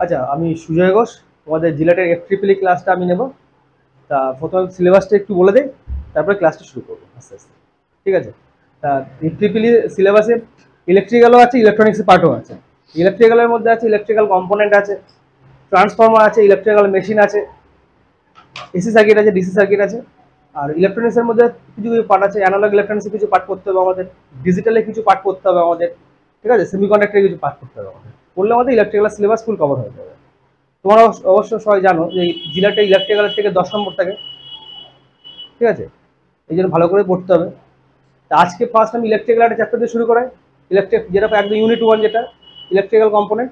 আচ্ছা, আমি সুজয় ঘোষ, তোমাদের জিলেটের FEEE ক্লাসটা আমি নেব। তা প্রথমে সিলেবাসটা একটু বলে দেই, তারপরে ক্লাসটা শুরু করবো আস্তে আস্তে। ঠিক আছে? তা FEEE সিলেবাসে ইলেকট্রিক্যালও আছে, ইলেকট্রনিক্সের পার্টও আছে। ইলেকট্রিক্যালের মধ্যে আছে ইলেকট্রিক্যাল কম্পোনেন্ট আছে, ট্রান্সফর্মার আছে, ইলেকট্রিক্যাল মেশিন আছে, এসি সার্কিট আছে, ডিসি সার্কিট আছে। আর ইলেকট্রনিক্সের মধ্যে কিছু কিছু পার্ট আছে, অ্যানালগ ইলেকট্রনিক্সে কিছু পার্ট করতে হবে আমাদের, ডিজিটালে কিছু পার্ট করতে হবে আমাদের। ঠিক আছে? সেমিকন্ডাক্টরে কিছু পার্ট করতে হবে আমাদের, করলে আমাদের ইলেকট্রিক্যাল সিলেবাস ফুল কভার হয়ে যাবে। তোমরা অবশ্য সবাই জানো যে জিলাটা ইলেকট্রিক্যালের থেকে 10 নম্বর থাকে। ঠিক আছে? এই জন্য ভালো করে পড়তে হবে। তা আজকে ফার্স্ট আমি ইলেকট্রিক্যাল একটা চ্যাপ্টার দিয়ে শুরু করাই। ইলেকট্রিক যেটা একদম ইউনিট 1, যেটা ইলেকট্রিক্যাল কম্পোনেন্ট।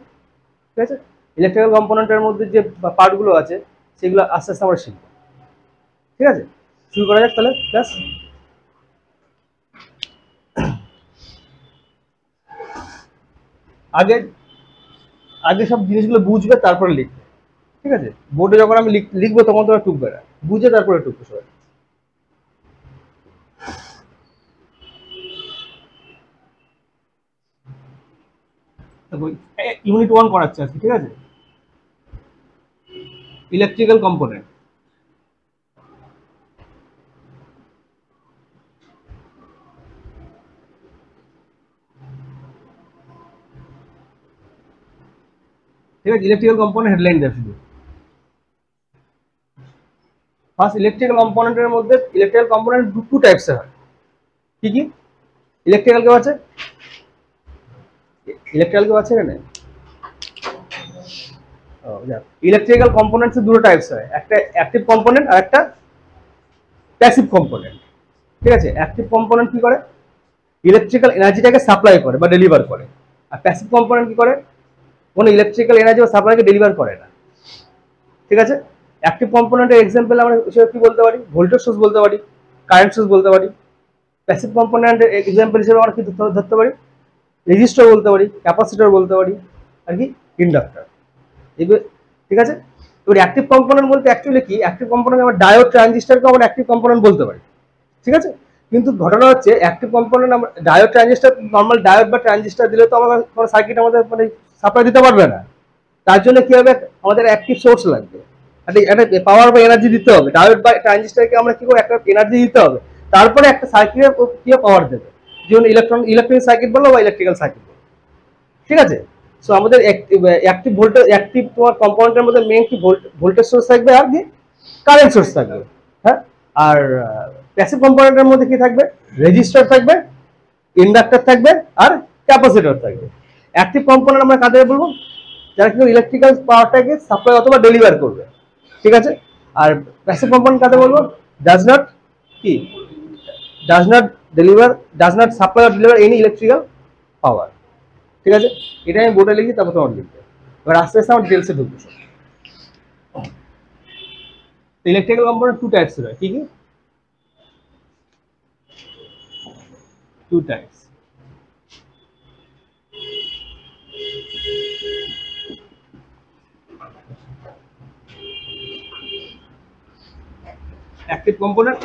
ঠিক আছে? ইলেকট্রিক্যাল কম্পোনেন্টের মধ্যে যে পার্টগুলো আছে সেগুলো আস্তে আস্তে আমরা শিখবো। ঠিক আছে? শুরু করা যাক তাহলে ক্লাস। আগে আগে সব জিনিসগুলো বুঝবে, তারপরে লিখবে। ঠিক আছে? বোর্ডে যখন আমি লিখবো তখন তোমরা টুকবে না, বুঝে তারপরে টুকবে সবাই। ইউনিট 1 করাচ্ছে আজকে। ঠিক আছে? Electrical component. ঠিক আছে? ইলেকট্রিক্যাল কম্পোনেন্ট হেডলাইন দেয় শুধু। ফার্স্ট ইলেকট্রিক্যাল কম্পোনেন্টের মধ্যে ইলেকট্রিক্যাল কম্পোনেন্ট টু টাইপসের হয়। কি কি? ইলেকট্রিক্যাল কেউ আছে? ইলেকট্রিক্যাল কেউ আছে এখানে? ইলেকট্রিক্যাল কম্পোনেন্টস দুটো টাইপস হয়, একটা অ্যাক্টিভ কম্পোনেন্ট আর একটা প্যাসিভ কম্পোনেন্ট। ঠিক আছে? অ্যাক্টিভ কম্পোনেন্ট কি করে? ইলেকট্রিক্যাল এনার্জিটাকে সাপ্লাই করে বা ডেলিভার করে। আর প্যাসিভ কম্পোনেন্ট কি করে? কোনো ইলেকট্রিক্যাল এনার্জি বা সাপ্লাইকে ডেলিভার করে না। ঠিক আছে? অ্যাক্টিভ কম্পোনেন্টের এক্সাম্পল আমরা হিসেবে কি বলতে পারি? ভোল্টেজ সোর্স বলতে পারি, কারেন্ট সোর্স বলতে পারি। প্যাসিভ কম্পোনেন্টের এক্সাম্পল হিসেবে আমরা কি ধরতে পারি? রেজিস্টর বলতে পারি, ক্যাপাসিটর বলতে পারি, আর কি ইন্ডাক্টর। এগুলো। ঠিক আছে? এবার অ্যাক্টিভ কম্পোনেন্ট বলতে অ্যাকচুয়ালি কি, অ্যাক্টিভ কম্পোনেন্ট আমরা ডায়োড ট্রানজিস্টরকে আমরা অ্যাক্টিভ কম্পোনেন্ট বলতে পারি। ঠিক আছে? কিন্তু ঘটনা হচ্ছে অ্যাক্টিভ কম্পোনেন্ট আমরা ডায়োড ট্রানজিস্টর, নর্মাল ডায়োড বা ট্রানজিস্টর দিলে তো আমাদের কোনো সার্কিট আমাদের মানে সাপ্লাই দিতে পারবে না। তার জন্য কি হবে, আমাদের অ্যাক্টিভ সোর্স লাগবে, একটা পাওয়ার বা এনার্জি দিতে হবে। ডায়োড বা ট্রানজিস্টরকে আমরা কি করবো, একটা এনার্জি দিতে হবে, তারপরে একটা সার্কিটের কি পাওয়ার দেবে। যেমন ইলেকট্রনিক সার্কিট বলো বা ইলেকট্রিক্যাল সার্কিট বলো। ঠিক আছে? সো আমাদের অ্যাক্টিভ ভোল্টেজ, অ্যাক্টিভ তোমার কম্পোনেন্টের মধ্যে মেইন কি ভোল্টেজ সোর্স থাকবে আর কি কারেন্ট সোর্স থাকবে। হ্যাঁ। আর প্যাসিভ কম্পোনেন্টের মধ্যে কি থাকবে? রেজিস্টার থাকবে, ইন্ডাক্টর থাকবে, আর ক্যাপাসিটর থাকবে। অ্যাক্টিভ কম্পোনেন্ট আমরা কাদের বলবো? যারা কিন্তু ইলেকট্রিক্যাল পাওয়ারটাকে সাপ্লাই অথবা ডেলিভার করবে। ঠিক আছে? আর প্যাসিভ কম্পোনেন্ট কাদের বলবো? ডাজ নট কি, does not deliver, does not supply or deliver any electrical power. ঠিক আছে? এটা আমি বোর্ডে লিখি, তারপর তোমার লিখবে। এবার আস্তে আস্তে আমার ডিটেলসে ঢুকবো। ইলেকট্রিক্যাল কম্পোনেন্ট টু টাইপস হয়। কি কি? Two types. Active component,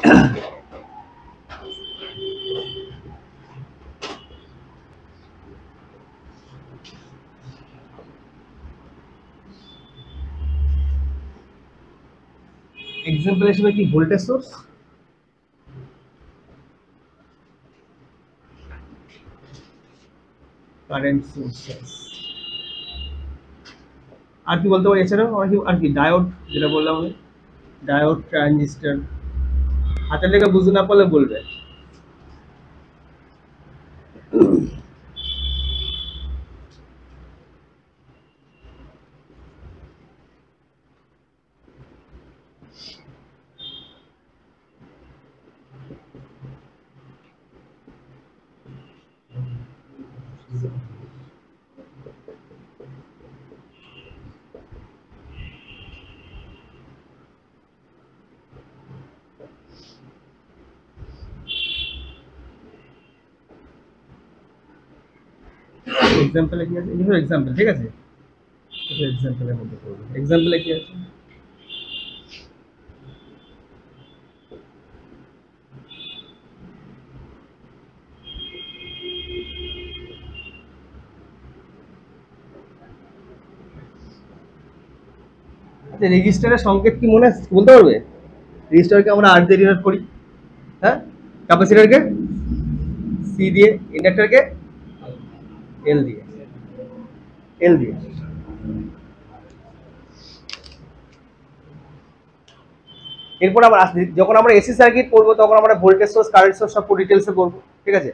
example হিসেবে কি ভোল্টেজ সোর্স, কারেন্ট সোর্সেস। আর কি বলতে পারি এছাড়াও? আর কি ডায়োড, যেটা বললাম আমি, ডায়োড ট্রানজিস্টর। হাতের লেখা বুঝতে না পারলে বলবে। এক্সাম্পলে কি আছে? এগুলো এক্সাম্পল। ঠিক আছে? এক্সাম্পলের মধ্যে করবো। এক্সাম্পলে কি আছে? আচ্ছা রেজিস্টারের সংকেত কি মনে বলতে পারবে? রেজিস্টারকে আমরা আর দিয়ে ডিনোট করি, হ্যাঁ, ক্যাপাসিটরকে সি দিয়ে, ইন্ডাক্টরকে এল দিয়ে, এল দিয়ে। এরপর আমরা যখন আমরা এসি সার্কিট পড়বো তখন আমরা ভোল্টেজ সোর্স, কারেন্ট সোর্স সব ডিটেলসে পড়বো, ঠিক আছে।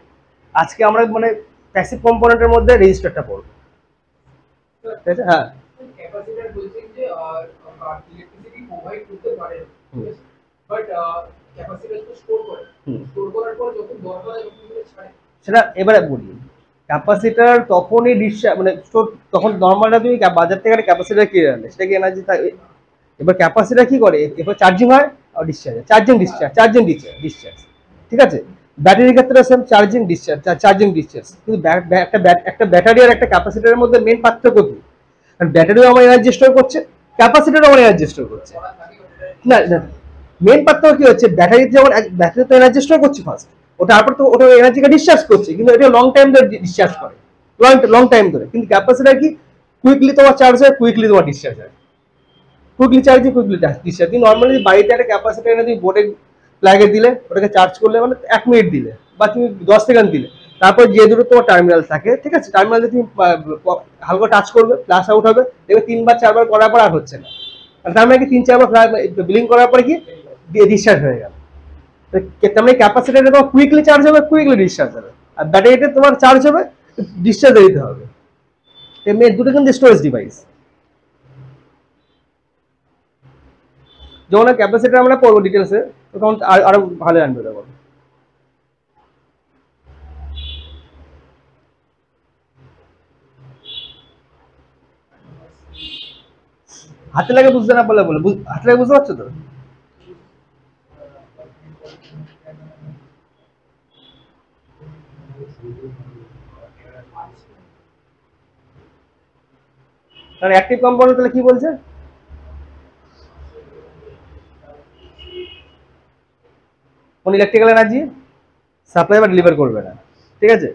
আজকে আমরা মানে প্যাসিভ কম্পোনেন্টের মধ্যে রেজিস্টারটা পড়বো, ঠিক আছে। হ্যাঁ, ক্যাপাসিটর বলছেন যে ইলেকট্রিসিটি প্রোভাইড করতে পারে, বাট ক্যাপাসিটর তো স্টোর করে, স্টোর করার পর যখন দরকার হয় তখন করে ছাড়ে। সেটা এবারে বলি, ক্যাপাসিটার তখনই ডিসচার্জ মানে স্টোর, তখন নর্মালটা তুমি বাজার থেকে একটা ক্যাপাসিটার কিনে আনলে সেটা কি এনার্জি থাকে। এবার ক্যাপাসিটার কি করে, এবার চার্জিং হয় আর discharge, charging discharge, charging discharge, discharge, ঠিক আছে। ব্যাটারির ক্ষেত্রে same, charging discharge, charging discharge. কিন্তু একটা ব্যাটারি আর একটা ক্যাপাসিটারের মধ্যে মেন পার্থক্য কি, কারণ ব্যাটারিও আমার এনার্জি স্টোর করছে, ক্যাপাসিটারও আমার এনার্জি স্টোর করছে। না না, মেন পার্থক্য কি হচ্ছে, ব্যাটারিতে যেমন ব্যাটারি তো এনার্জি স্টোর করছে ফার্স্ট, ওটা তারপর তো ওটা এনার্জিকে ডিসচার্জ করছে, কিন্তু এটা লং টাইম ধরে ডিসচার্জ করে, লং টাইম ধরে। কিন্তু ক্যাপাসিটার কি, কুইকলি তোমার চার্জ হয়, কুইকলি তোমার ডিসচার্জ হয়, কুইকলি চার্জ, কুইকলি ডিসচার্জ। তুমি নর্মালি বাড়িতে একটা ক্যাপাসিটার এনে তুমি বোর্ডে লাগিয়ে দিলে, ওটাকে চার্জ করলে মানে 1 মিনিট দিলে বা তুমি 10 সেকেন্ড দিলে, তারপর যে দুটো তোমার টার্মিনাল থাকে, ঠিক আছে, টার্মিনালে তুমি হালকা টাচ করবে, প্লাস আউট হবে, দেখবে 3 বার 4 বার করার পর আর হচ্ছে না। তার মানে কি 3 4 বার বিলিং করার পরে কি ডিসচার্জ হয়ে গেল। তার মানে ক্যাপাসিটারে তোমার কুইকলি চার্জ হবে, কুইকলি ডিসচার্জ হবে, আর ব্যাটারিতে তোমার চার্জ হবে, ডিসচার্জ দিতে হবে। তেমনি দুটো কিন্তু স্টোরেজ ডিভাইস। যখন ক্যাপাসিটার আমরা পড়বো ডিটেলসে তখন আরো ভালো জানবে তখন। হাতে লাগে বুঝতে না পারলে বলে, হাতে লাগে বুঝতে পারছো তো? কারণ অ্যাক্টিভ কম্পাউন্ড তাহলে কি বলছে, কোন ইলেকট্রিক্যাল এনার্জি সাপ্লাই বা ডেলিভার করবে না, ঠিক আছে।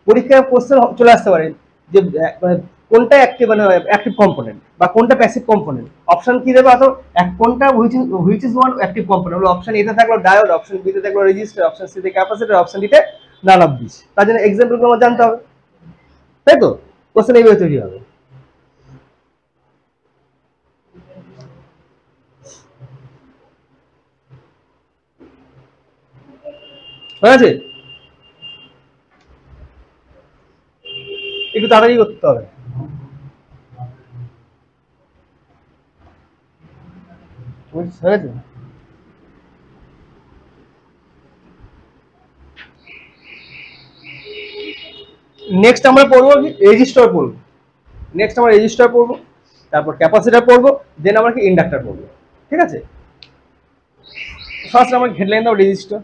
পরীক্ষায় কোশ্চেন চলে আসতে পারে যে মানে কোনটা অ্যাক্টিভ, মানে অ্যাক্টিভ কম্পোনেন্ট বা কোনটা প্যাসিভ কম্পোনেন্ট। অপশন কি দেবে, অত কোনটা which is one active component, হলো অপশন এতে থাকলো ডায়োড, অপশন বি তে থাকলো রেজিস্টার, অপশন সি তে ক্যাপাসিটর, অপশন ডি তে নান অফ দিস। তার জন্য এক্সাম্পল গুলো আমার জানতে হবে, তাই তো। কোশ্চেন এইভাবে তৈরি হবে। ঠিক আছে, একটু তাড়াতাড়ি করতে হবে। ঠিক আছে, নেক্সট আমরা পড়বো কি রেজিস্টার পড়বো, নেক্সট আমরা রেজিস্টার পড়বো, তারপর ক্যাপাসিটার পড়বো, দেন আমরা কি ইন্ডাক্টর পড়বো, ঠিক আছে। ফার্স্ট আমরা হেডলাইন দাও রেজিস্টার।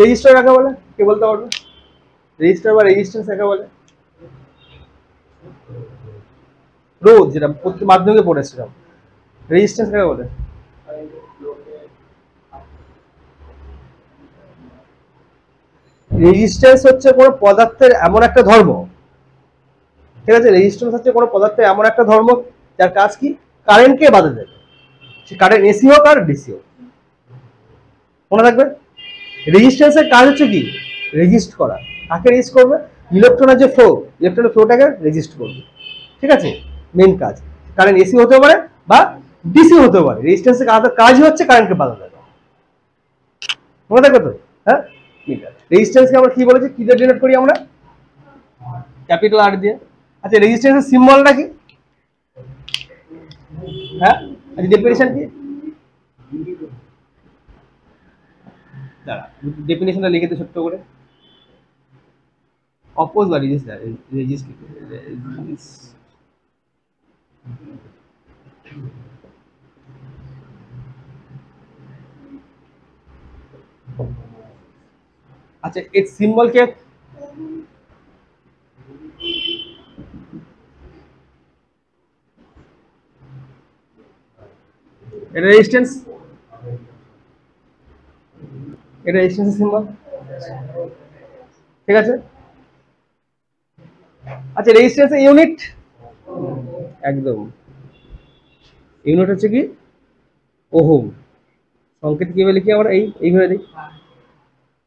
রেজিস্টার কাকে বলে কে বলতে পারবে, রেজিস্টার বা রেজিস্ট্যান্স কাকে বলে? রোধ, যেটা মাধ্যমিকে পড়েছিলাম। রেজিস্ট্যান্স কাকে বলে? রেজিস্ট্যান্স হচ্ছে কোনো পদার্থের এমন একটা ধর্ম, ঠিক আছে। রেজিস্ট্যান্স হচ্ছে কোনো পদার্থের এমন একটা ধর্ম যার কাজ কি কারেন্টকে বাধা দেবে, সে কারেন্ট এসি হোক আর ডিসি হোক, মনে রাখবে। রেজিস্ট্যান্সের কাজ হচ্ছে কি রেজিস্ট করা। কাকে রেজিস্ট করবে, ইলেকট্রনের যে ফ্লো, ইলেকট্রনের ফ্লোটাকে রেজিস্ট করবে, ঠিক আছে, মেন কাজ। কারেন্ট এসি হতে পারে বা ডিসি হতে পারে, রেজিস্ট্যান্সের কাজই হচ্ছে কারেন্টকে বাধা দেবে, মনে থাকবে তো। হ্যাঁ, রেজিস্ট্যান্সকে আমরা কি বলেছি, কি দিয়ে ডিনোট করি আমরা, ক্যাপিটাল আর দিয়ে। আচ্ছা রেজিস্ট্যান্সের সিম্বলটা কি, হ্যাঁ, আচ্ছা ডেফিনেশন কি, দাঁড়া ডেফিনেশনটা লিখে দে ছোট্ট করে। অপোজ বা রেজিস্টার, আচ্ছা এর সিম্বল কে, এটা রেজিস্ট্যান্স, এটা রেজিস্ট্যান্স সিম্বল, ঠিক আছে। আচ্ছা রেজিস্ট্যান্স ইউনিট, একদম ইউনিট হচ্ছে কি ওহম, সংকেত কিভাবে লিখি আমরা এইভাবে লিখি,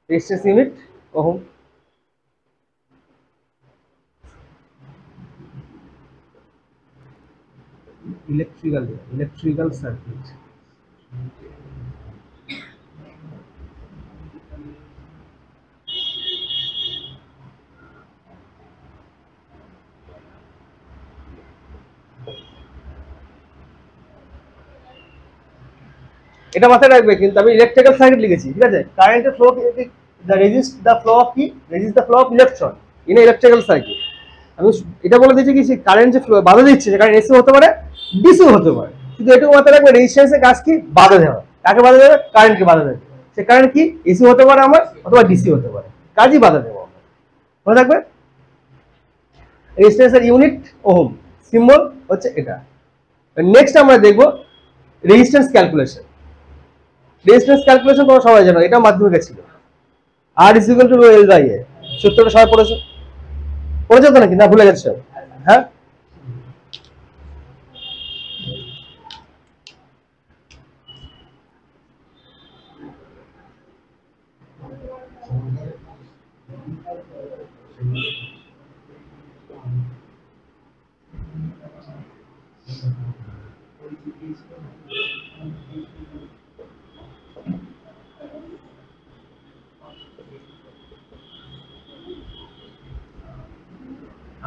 resistance unit ohm. Electrical circuit, এটা মাথায় রাখবে, কিন্তু আমি ইলেকট্রিক্যাল সার্কিট লিখেছি, ঠিক আছে। কারেন্টের ফ্লো দ্য ফ্লো অফ কি, resist the flow of electron in electrical circuit. আমি এটা বলে দিয়েছি কি, কারেন্ট যে ফ্লো বাধা দিচ্ছে, যে কারেন্ট এসি হতে পারে ডিসিও হতে পারে, কিন্তু এটুকু মাথায় রাখবে রেজিস্ট্যান্সের কাজ কি, বাধা দেওয়া। কাকে বাধা দেবে, কারেন্টকে বাধা দেবে। সে কারেন্ট কি এসি হতে পারে আমার, অথবা ডিসি হতে পারে, কাজই বাধা দেবো। মনে থাকবে রেজিস্ট্যান্সের ইউনিট ওহম, সিম্বল হচ্ছে এটা। নেক্সট আমরা দেখবো রেজিস্ট্যান্স ক্যালকুলেশন। রেজিস্ট্যান্স ক্যালকুলেশন তোমরা সবাই জানো, এটা মাধ্যমিকে ছিল। R is equal to rho L by a, সূত্রটা সবাই পড়েছো, পড়েছো তো নাকি, না ভুলে গেছো? হ্যাঁ,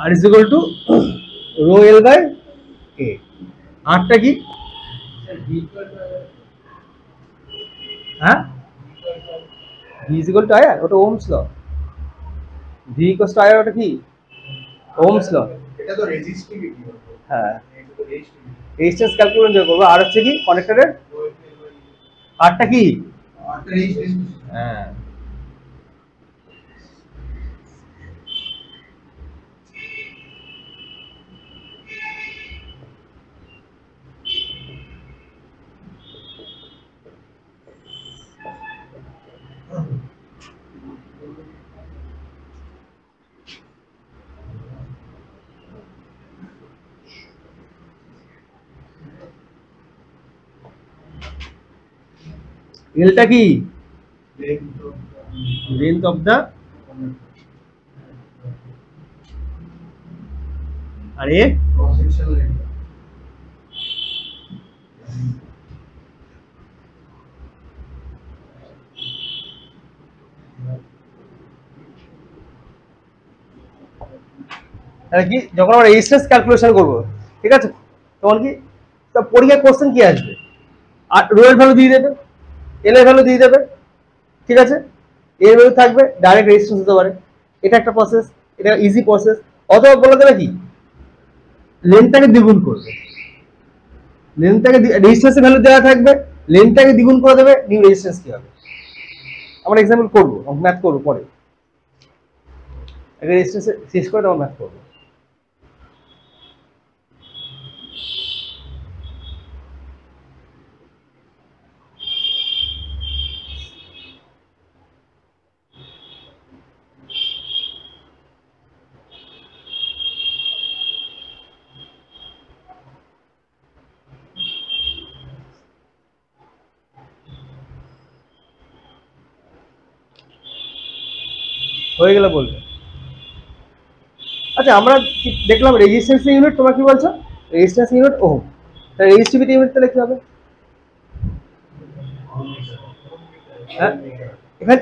r is equal to rho L by a. আরটা কি, হ্যাঁ v is equal to IR, ওটা ohm's law. V equal to IR, ওটা কি ওহমস ল। এটা তো রেজিস্টিভিটি, হ্যাঁ, এটা তো রেজিস্টিভিটি। রেজিস্ট্যান্স ক্যালকুলেশন যে করবো, আর হচ্ছে কি কানেক্টরের আরটা কি, আর রেজিস্টিভিটি। হ্যাঁ। এলটা কি লেন্থ অফ দা, আর এ ক্রস সেকশন লাইন। তাহলে কি, যখন আমরা রেজিস্ট্যান্স ক্যালকুলেশন করবো, ঠিক আছে, তখন কি পরীক্ষার কোশ্চেন কি আসবে, আর রো এর ভ্যালু দিয়ে দেবে, এল এর ভ্যালু দিয়ে দেবে, ঠিক আছে। এর ভ্যালু থাকবে, ডাইরেক্ট রেজিস্ট্যান্স হতে পারে, এটা একটা প্রসেস, এটা ইজি প্রসেস। অথবা বলে দেবে কি, লেন্থটাকে দ্বিগুণ করবে, লেন্থটাকে রেজিস্ট্যান্সের ভ্যালু দেওয়া থাকবে, লেন্থটাকে দ্বিগুণ করে দেবে, নিউ রেজিস্ট্যান্স কি হবে। আমরা এক্সাম্পল করবো, ম্যাথ করবো পরে, আগে রেজিস্ট্যান্স শেষ করে তখন ম্যাথ করবো। হয়ে গেলে বলবে। আচ্ছা আমরা দেখলাম রেজিস্ট্যান্স ইউনিট, তোমরা কি বলছো, রেজিস্ট্যান্স ইউনিট ওহম। তাহলে রেজিস্টিভিটি ইউনিট তাহলে কি হবে, হ্যাঁ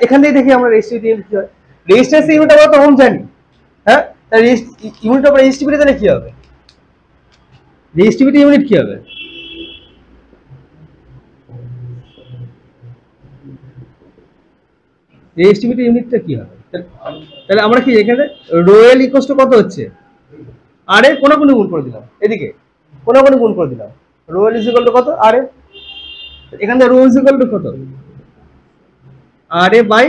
এখান থেকে দেখি আমরা রেজিস্টিভিটি ইউনিট কি হয়। রেজিস্ট্যান্স ইউনিট আমরা তো ওহম জানি, হ্যাঁ, তাহলে ইউনিট অফ রেজিস্টিভিটি তাহলে কি হবে, রেজিস্টিভিটি ইউনিট কি হবে, রেজিস্টিভিটি ইউনিটটা কি হবে। তাহলে আমরা কি এখানে রো এল ইকুয়ালস টু কত হচ্ছে, আর এ কোন গুণ করে দিলাম, এদিকে কোন গুণ করে দিলাম, rho L is equal to কত, আর এ। এখান থেকে রো ইজ ইকুয়াল টু কত, আর এ বাই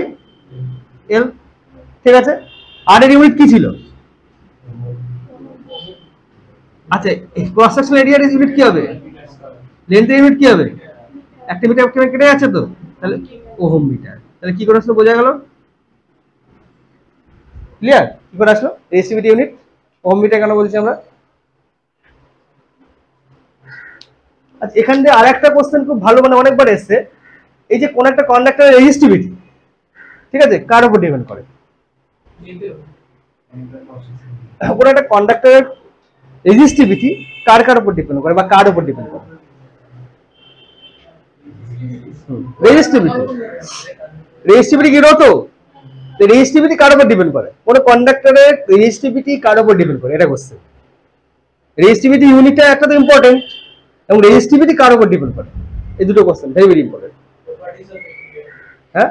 এল, ঠিক আছে। আর এর ইউনিট কি ছিল, আচ্ছা ক্রস সেকশনাল এরিয়ার ইউনিট কি হবে, লেন্থের ইউনিট কি হবে, একটা মিটার কেটে যাচ্ছে তো, তাহলে ওহম মিটার। তাহলে কি করে আসলো বোঝা গেল? ক্লিয়ার? কি করে আসলো রেজিস্টিভিটি ইউনিট? ওহম মিটার কেন বলছি আমরা? আচ্ছা, এখান দিয়ে আরেকটা কোশ্চেন খুব ভালো, মানে অনেকবার এসছে, এই যে কোন একটা কন্ডাক্টরের রেজিস্টিভিটি, ঠিক আছে, কার উপর ডিপেন্ড করে? কোন একটা কন্ডাক্টরের রেজিস্টিভিটি কার কার উপর ডিপেন্ড করে বা কার উপর ডিপেন্ড করে? রেজিস্টিভিটি। রেজিস্টিভিটি কি রত? রেজিস্টিভিটি কার উপর ডিপেন্ড করে? কোন কন্ডাক্টরের রেজিস্টিভিটি কার উপর ডিপেন্ড করে, এটা কোশ্চেন। রেজিস্টিভিটি ইউনিটটা একটা তো ইম্পর্টেন্ট, এবং রেজিস্টিভিটি কার উপর ডিপেন্ড করে, এই দুটো কোশ্চেন ভেরি ভেরি ইম্পর্টেন্ট। হ্যাঁ,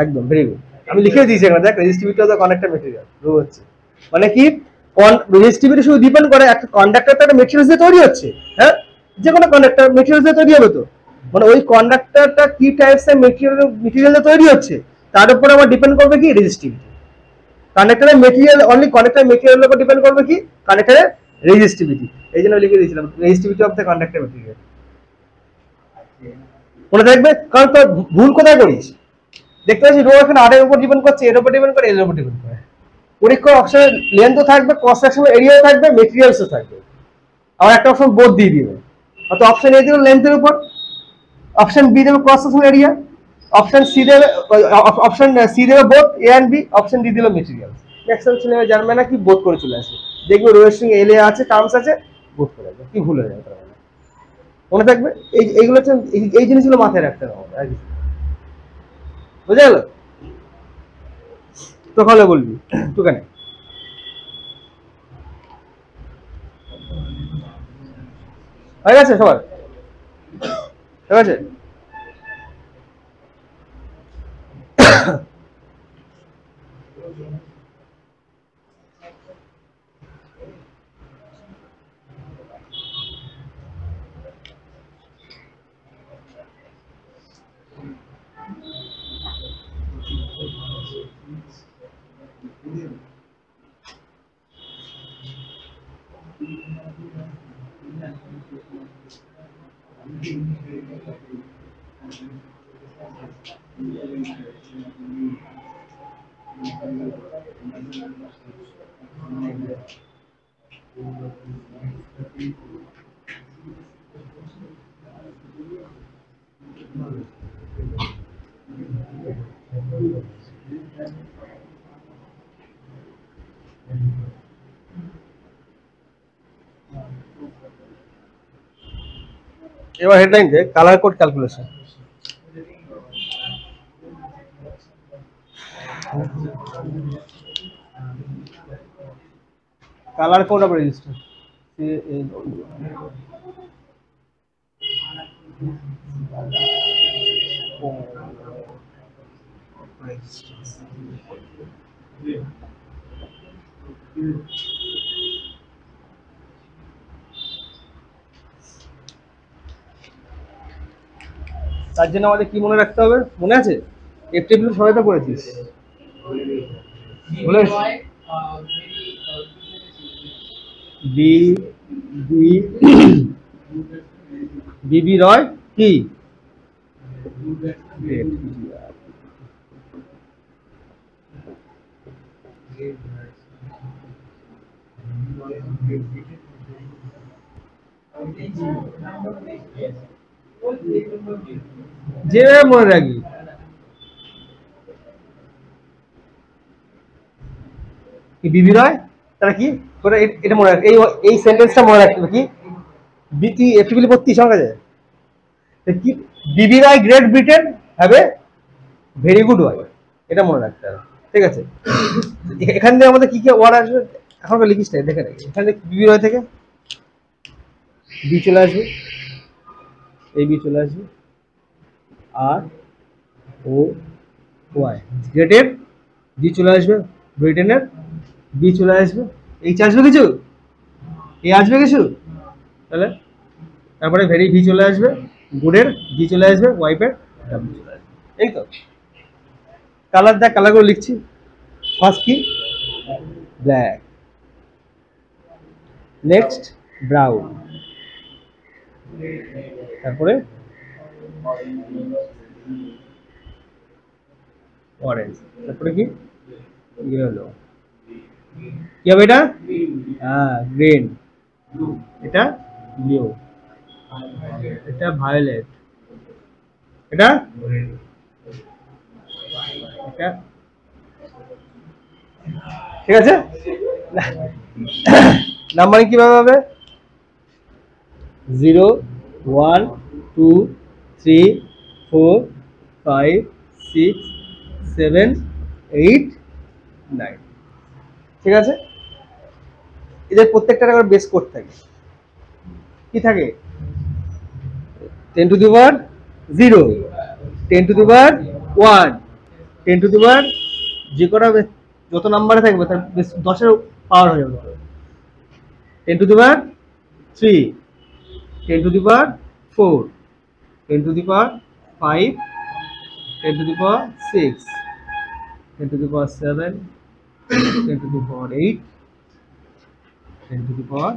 একদম ভেরি গুড। আমি লিখে দিয়েছি এখানে, দেখ, resistivity of the conductor material rho হচ্ছে, মানে কি রেজিস্টিভিটি শুধু ডিপেন্ড করে একটা কন্ডাক্টর তো একটা মেটেরিয়ালস দিয়ে তৈরি হচ্ছে, হ্যাঁ, যে কোনো কন্ডাক্টর মেটেরিয়ালস দিয়ে তৈরি হবে, তো মানে ওই কন্ডাক্টরটা কি টাইপস এর মেটেরিয়াল দিয়ে তৈরি হচ্ছে তার উপর আমার ডিপেন্ড করবে কি রেজিস্টিভিটি। কানেক্টরের মেটেরিয়াল, অনলি কানেক্টরের মেটেরিয়ালের উপর ডিপেন্ড করবে কি কানেক্টরের রেজিস্টিভিটি। এই জন্য লিখে দিয়েছিলাম resistivity of the conductor material. মনে থাকবে, কারণ তোর ভুল কোথায় করিস, দেখতে পাচ্ছি রো এখানে আর এর উপর ডিপেন্ড করছে, এর উপর ডিপেন্ড করে, এর উপর ডিপেন্ড করে। পরীক্ষার অপশনের লেন্থও থাকবে, ক্রস সেকশনের এরিয়াও থাকবে, মেটেরিয়ালসও থাকবে, আর একটা অপশন বোথ দিয়ে দিবে। অর্থাৎ অপশন এ দিবে লেন্থের উপর, অপশন বি দেবে cross section area, option c দেবে both a and b, option d দিল মেটেরিয়ালস। ম্যাক্সিমাম ছেলে জানবে না, কি বোথ করে চলে আসবে, দেখবে রোয়ের সঙ্গে এল এ আছে, টার্মস আছে, বোথ করে আসবে, কি ভুল হয়ে যাবে তার মানে। মনে থাকবে এইগুলো হচ্ছে, এই জিনিসগুলো মাথায় রাখতে হবে, আর কিছু বুঝা গেল? তো তাহলে বলবি তো কেন হয়ে গেছে সবার? ঠিক আছে, এবার হেডলাইন দে, colour code calculation. Colour code of resistor তার জন্য আমাদের কি মনে রাখতে হবে, মনে আছে? এফটিপি সবাই তো করেছিস, বলে বি বি বিবি রয় কি যে মনে রাখবি, বিবি রয় তারা কি তোরা এটা মনে রাখ, এই সেন্টেন্সটা মনে রাখতে হবে কি, বিটি এফটিপি পড়তি সঙ্গে আছে কি, b b Roy great Britain have a very good wife, এটা মনে রাখতে হবে, ঠিক আছে? এখান থেকে আমাদের কি কি ওয়ার্ড আসবে এখন লিখিস না, দেখে রাখি। এখান থেকে বিবি রয় থেকে বি চলে আসবে, এই বি চলে আসবে, আর ও ওয়াই গ্রেটের বি চলে আসবে, ব্রিটেনের বি চলে আসবে, এইচ আসবে কিছু, এ আসবে কিছু, তাহলে তারপরে ভেরি ভি চলে আসবে, গুডের ভি চলে আসবে, ওয়াইফের ডাব্লিউ চলে আসবে, এই তো। কালার দেখ, কালারগুলো লিখছি। ফার্স্ট কি ব্ল্যাক, নেক্সট ব্রাউন, তারপরে অরেঞ্জ, তারপরে কি ইয়েলো, কি হবে এটা? হ্যাঁ গ্রিন, এটা ব্লু, এটা ভায়োলেট, এটা এটা ঠিক আছে। নাম্বারিং কিভাবে হবে? 0 1 2 3 4 5 6 7 8 9, ঠিক আছে। এদের প্রত্যেকটার আবার বেস কোড থাকে, কি থাকে? 10 to the power 0, 10 to the power 1, 10 to the power যে কটা যত নাম্বারে থাকবে তার 10-এর পাওয়ার হয়ে যাবে। 10 to the power 3, 10 to the power 4, 10 to the power 5, 10 to the power 6, 10 to the power 7, 10 to the power 8, 10 to the power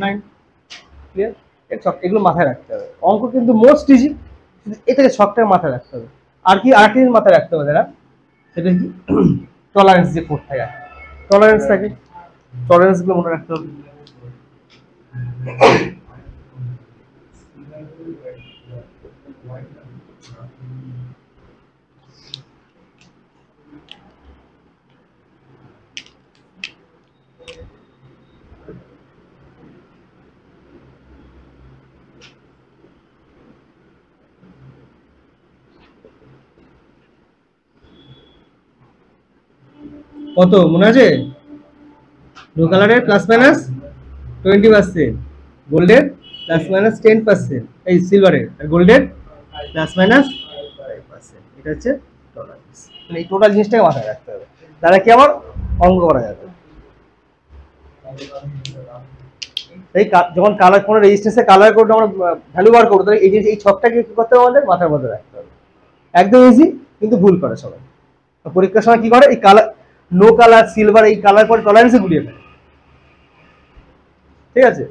9, clear? এগুলো মাথায় রাখতে হবে। অঙ্ক কিন্তু মোস্ট ইজি, এটাকে শখটাকে মাথায় রাখতে হবে। আর কি আরেকটা জিনিস মাথায় রাখতে হবে যারা, সেটা কি টলারেন্স যে কোড থাকে, টলারেন্স থাকে, টলারেন্স গুলো মনে রাখতে হবে। কত মনে আছে? ব্লু কালারের প্লাস মাইনাস 20%, গোল্ডের প্লাস মাইনাস 10%, এই সিলভারের আর গোল্ডের প্লাস মাইনাস 5%। এটা হচ্ছে টলারেন্স, মানে এই টোটাল জিনিসটাকে মাথায় রাখতে হবে, তাহলে কি আমার অঙ্ক করা যাবে। এই যখন কালার কোনো রেজিস্ট্যান্সে কালার কোড আমরা ভ্যালু বার করবো, তাহলে এই জিনিস এই ছকটাকে কি করতে হবে আমাদের মাথার মধ্যে রাখতে হবে। একদম ইজি, কিন্তু ভুল করে সবাই। পরীক্ষার সময় কি করে, এই কালার নো কালার সিলভার এই কালার করে টলারেন্সে গুলিয়ে ফেলে, ঠিক আছে।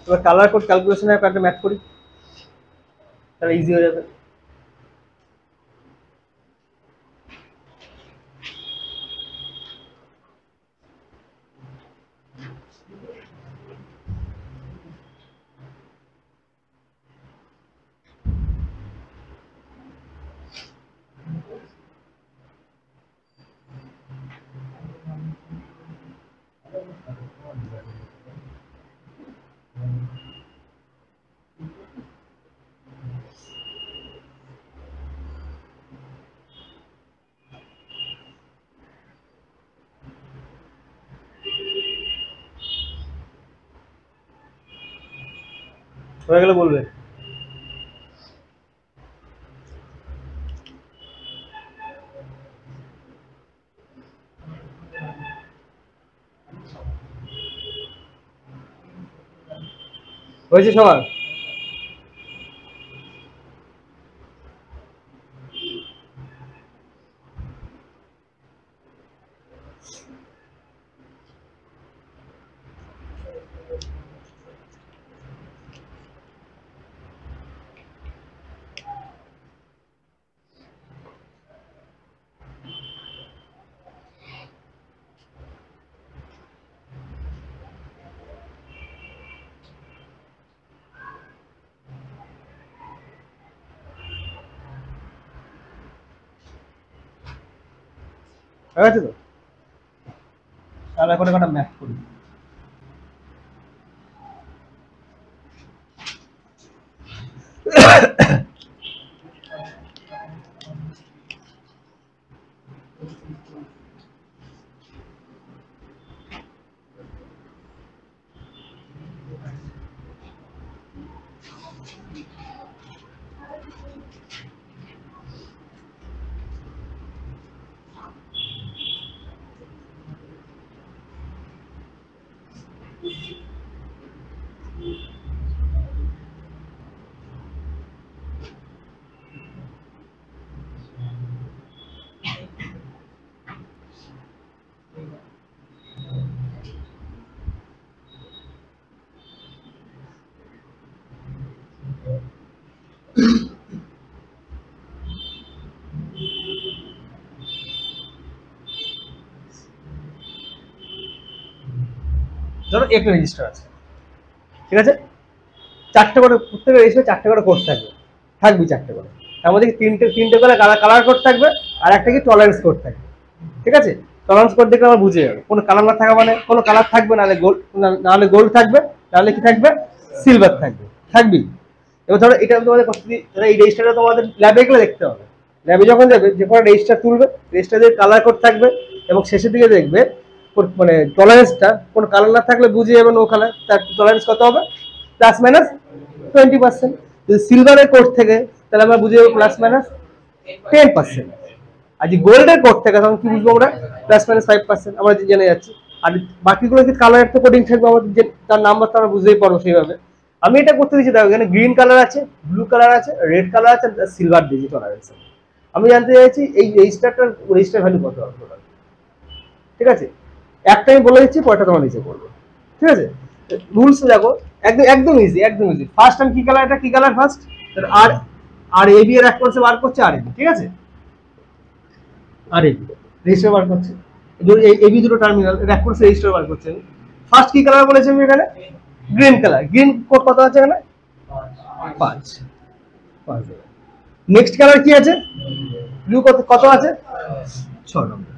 এবার কালার কোড ক্যালকুলেশনের একটা ম্যাথ করি, তাহলে ইজি হয়ে যাবে। হয়ে গেলে বলবে। হয়েছে সবার? হয়ে গেছে তো? তাহলে এখন একটা ম্যাথ করি। ধরো একটা রেজিস্টার আছে, ঠিক আছে, চারটে করে প্রত্যেকের রেজিস্টারে চারটে করে কোড থাকবে, থাকবে চারটে করে। তার মধ্যে তিনটে করে কালার কোড থাকবে, আর একটা কি টলারেন্স কোড থাকবে, ঠিক আছে। টলারেন্স কোড দেখলে আমরা বুঝে যাবে কোনো কালার না থাকা মানে কোনো কালার থাকবে, নাহলে গোল্ড, নাহলে গোল্ড থাকবে, নাহলে কি থাকবে, সিলভার থাকবে, থাকবি। এবার ধরো এটা তোমাদের এই রেজিস্টারটা তোমাদের ল্যাবে গেলে দেখতে হবে। ল্যাবে যখন যাবে যে কোনো রেজিস্টার তুলবে, রেজিস্টারে কালার কোড থাকবে, এবং শেষের দিকে দেখবে মানে টলারেন্সটা কোনো কালার না থাকলে বুঝে যাবে নো কালার, তার টলারেন্স কত হবে, প্লাস মাইনাস 20%। যদি সিলভারের কোড থেকে তাহলে আমরা বুঝে যাবো প্লাস মাইনাস 10%। আর যে গোল্ডের কোড থেকে তখন কি বুঝবো আমরা, প্লাস মাইনাস 5% আমরা জেনে যাচ্ছি। আর বাকিগুলো কি কালার একটা কোডিং থাকবে আমাদের, যে তার নাম্বারটা আমরা বুঝতেই পারবো সেইভাবে। আমি এটা করতে দিচ্ছি, দেখো এখানে গ্রিন কালার আছে, ব্লু কালার আছে, রেড কালার আছে, সিলভার দিয়েছি টলারেন্স। আমি জানতে চাইছি এই রেজিস্টার ভ্যালু কত হবে, ঠিক আছে। একটা আমি বলে দিচ্ছি, পরটা তোমার নিচে করবো, ঠিক আছে। রুলস দেখো, একদম ইজি, একদম ইজি। ফার্স্ট আমি কি কালার, এটা কি কালার ফার্স্ট, আর আর এবি এর এক করছে বার করছে আর এবি, ঠিক আছে, আর এবি রেজিস্টার বার করছে, এবি দুটো টার্মিনাল এক করছে রেজিস্টার বার করছে। ফার্স্ট কি কালার বলেছি আমি এখানে, গ্রিন কালার। গ্রিন কোড কত আছে এখানে, 5। নেক্সট কালার কি আছে, ব্লু কত আছে, 6 নম্বর।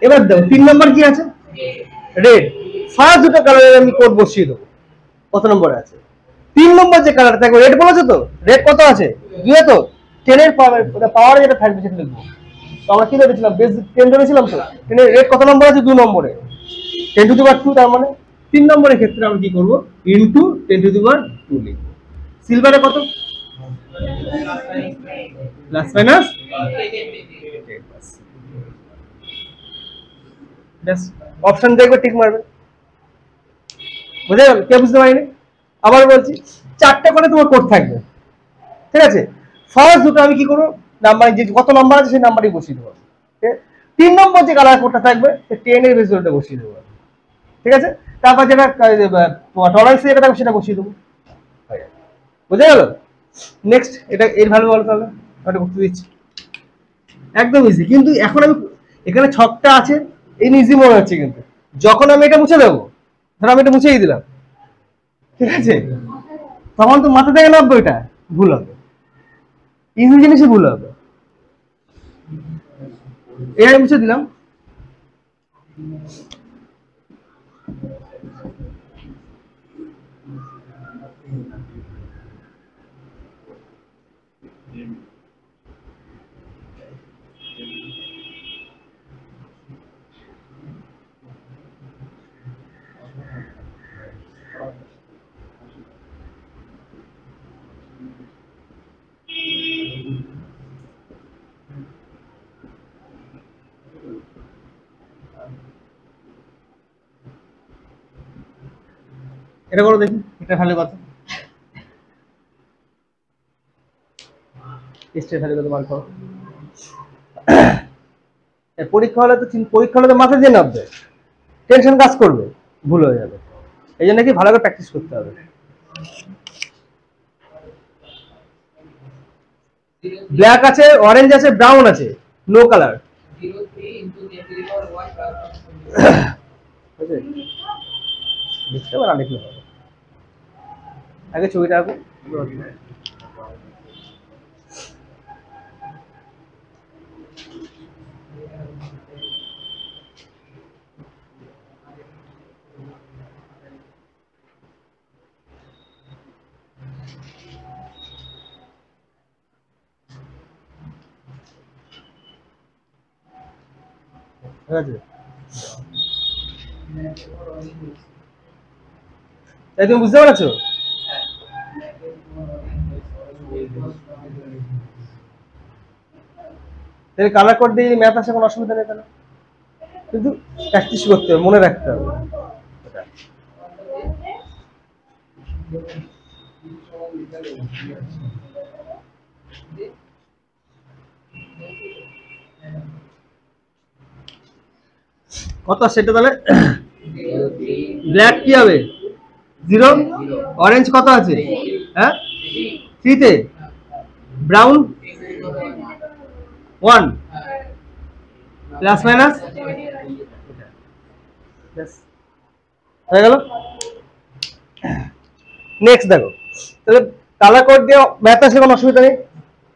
এবার দেখো 3 নম্বর কি আছে, রেড। ফার্স্ট দুটো কালারের আমি কোড বসিয়ে দেবো, কত নম্বরে আছে, 3 নম্বর যে কালার থাকবে, রেড বলেছে তো, রেড কত আছে 2 তো, 10 এর পাওয়ার যেটা থাকবে সেটা লিখবো। তো আমরা কি ধরেছিলাম, বেস 10 ধরেছিলাম তো, 10 এর রেড কত নম্বর আছে, 2 নম্বরে, 10 টু দি পাওয়ার 2, তার মানে 3 নম্বরের ক্ষেত্রে আমি কি করব, ইনটু 10 টু দি পাওয়ার 2 লিখবো। সিলভারে কত, প্লাস মাইনাস 10%। ব্যাস, অপশন দেখবে, টিক মারবে। বুঝে গেল, কে বুঝতে পারিনি? আবার বলছি, চারটে করে তোমার কোড থাকবে, ঠিক আছে। ফার্স্ট দুটো আমি কি করবো, নাম্বার যে কত নাম্বার আছে সেই নাম্বারই বসিয়ে দেবো। 3 নম্বর যে কালার কোডটা থাকবে সে 10 এর রেজাল্টটা বসিয়ে দেবো, ঠিক আছে। তারপর যেটা টলারেন্স যেটা থাকবে সেটা বসিয়ে দেবো, বুঝে গেল। নেক্সট এটা এর ভ্যালু বলো তাহলে, এটা করতে দিচ্ছি, একদম ইজি। কিন্তু এখন আমি এখানে ছকটা আছে, এই ইজি মনে হচ্ছে, কিন্তু যখন আমি এটা মুছে দেবো, ধর আমি এটা মুছেই দিলাম, ঠিক আছে, তখন তো মাথা থেকে নামবে, এটা ভুল হবে, ইজি জিনিসই ভুল হবে। এই মুছে দিলাম, এটা করো দেখি, এটা ভ্যালু কত, টেস্টের ভ্যালু কত বার করো। পরীক্ষা হলে তো মাথা দিয়ে নামবে, টেনশন কাজ করবে, ভুল হয়ে যাবে। এই জন্য কি ভালো করে প্র্যাকটিস করতে হবে। ব্ল্যাক আছে, অরেঞ্জ আছে, ব্রাউন আছে, no colour. 03 into 10 to the power 1 plus লিখতে হবে না, লিখলে হবে, আগে ছবিটা আঁকো। ঠিক আছে? তাই তুমি বুঝতে পারছো? তাহলে কালার কোড দিয়ে ম্যাথ আসে কোনো অসুবিধা নেই, তাহলে কিন্তু প্র্যাকটিস করতে হবে, মনে রাখতে হবে এটা। কত সেটা তাহলে ব্ল্যাক কি হবে 0, অরেঞ্জ কত আছে হ্যাঁ 3 তে, ব্রাউন 1, প্লাস মাইনাস হয়ে গেল। নেক্সট দেখো, তাহলে কালার কোড দিয়ে ম্যাথ আসলে কোনো অসুবিধা নেই,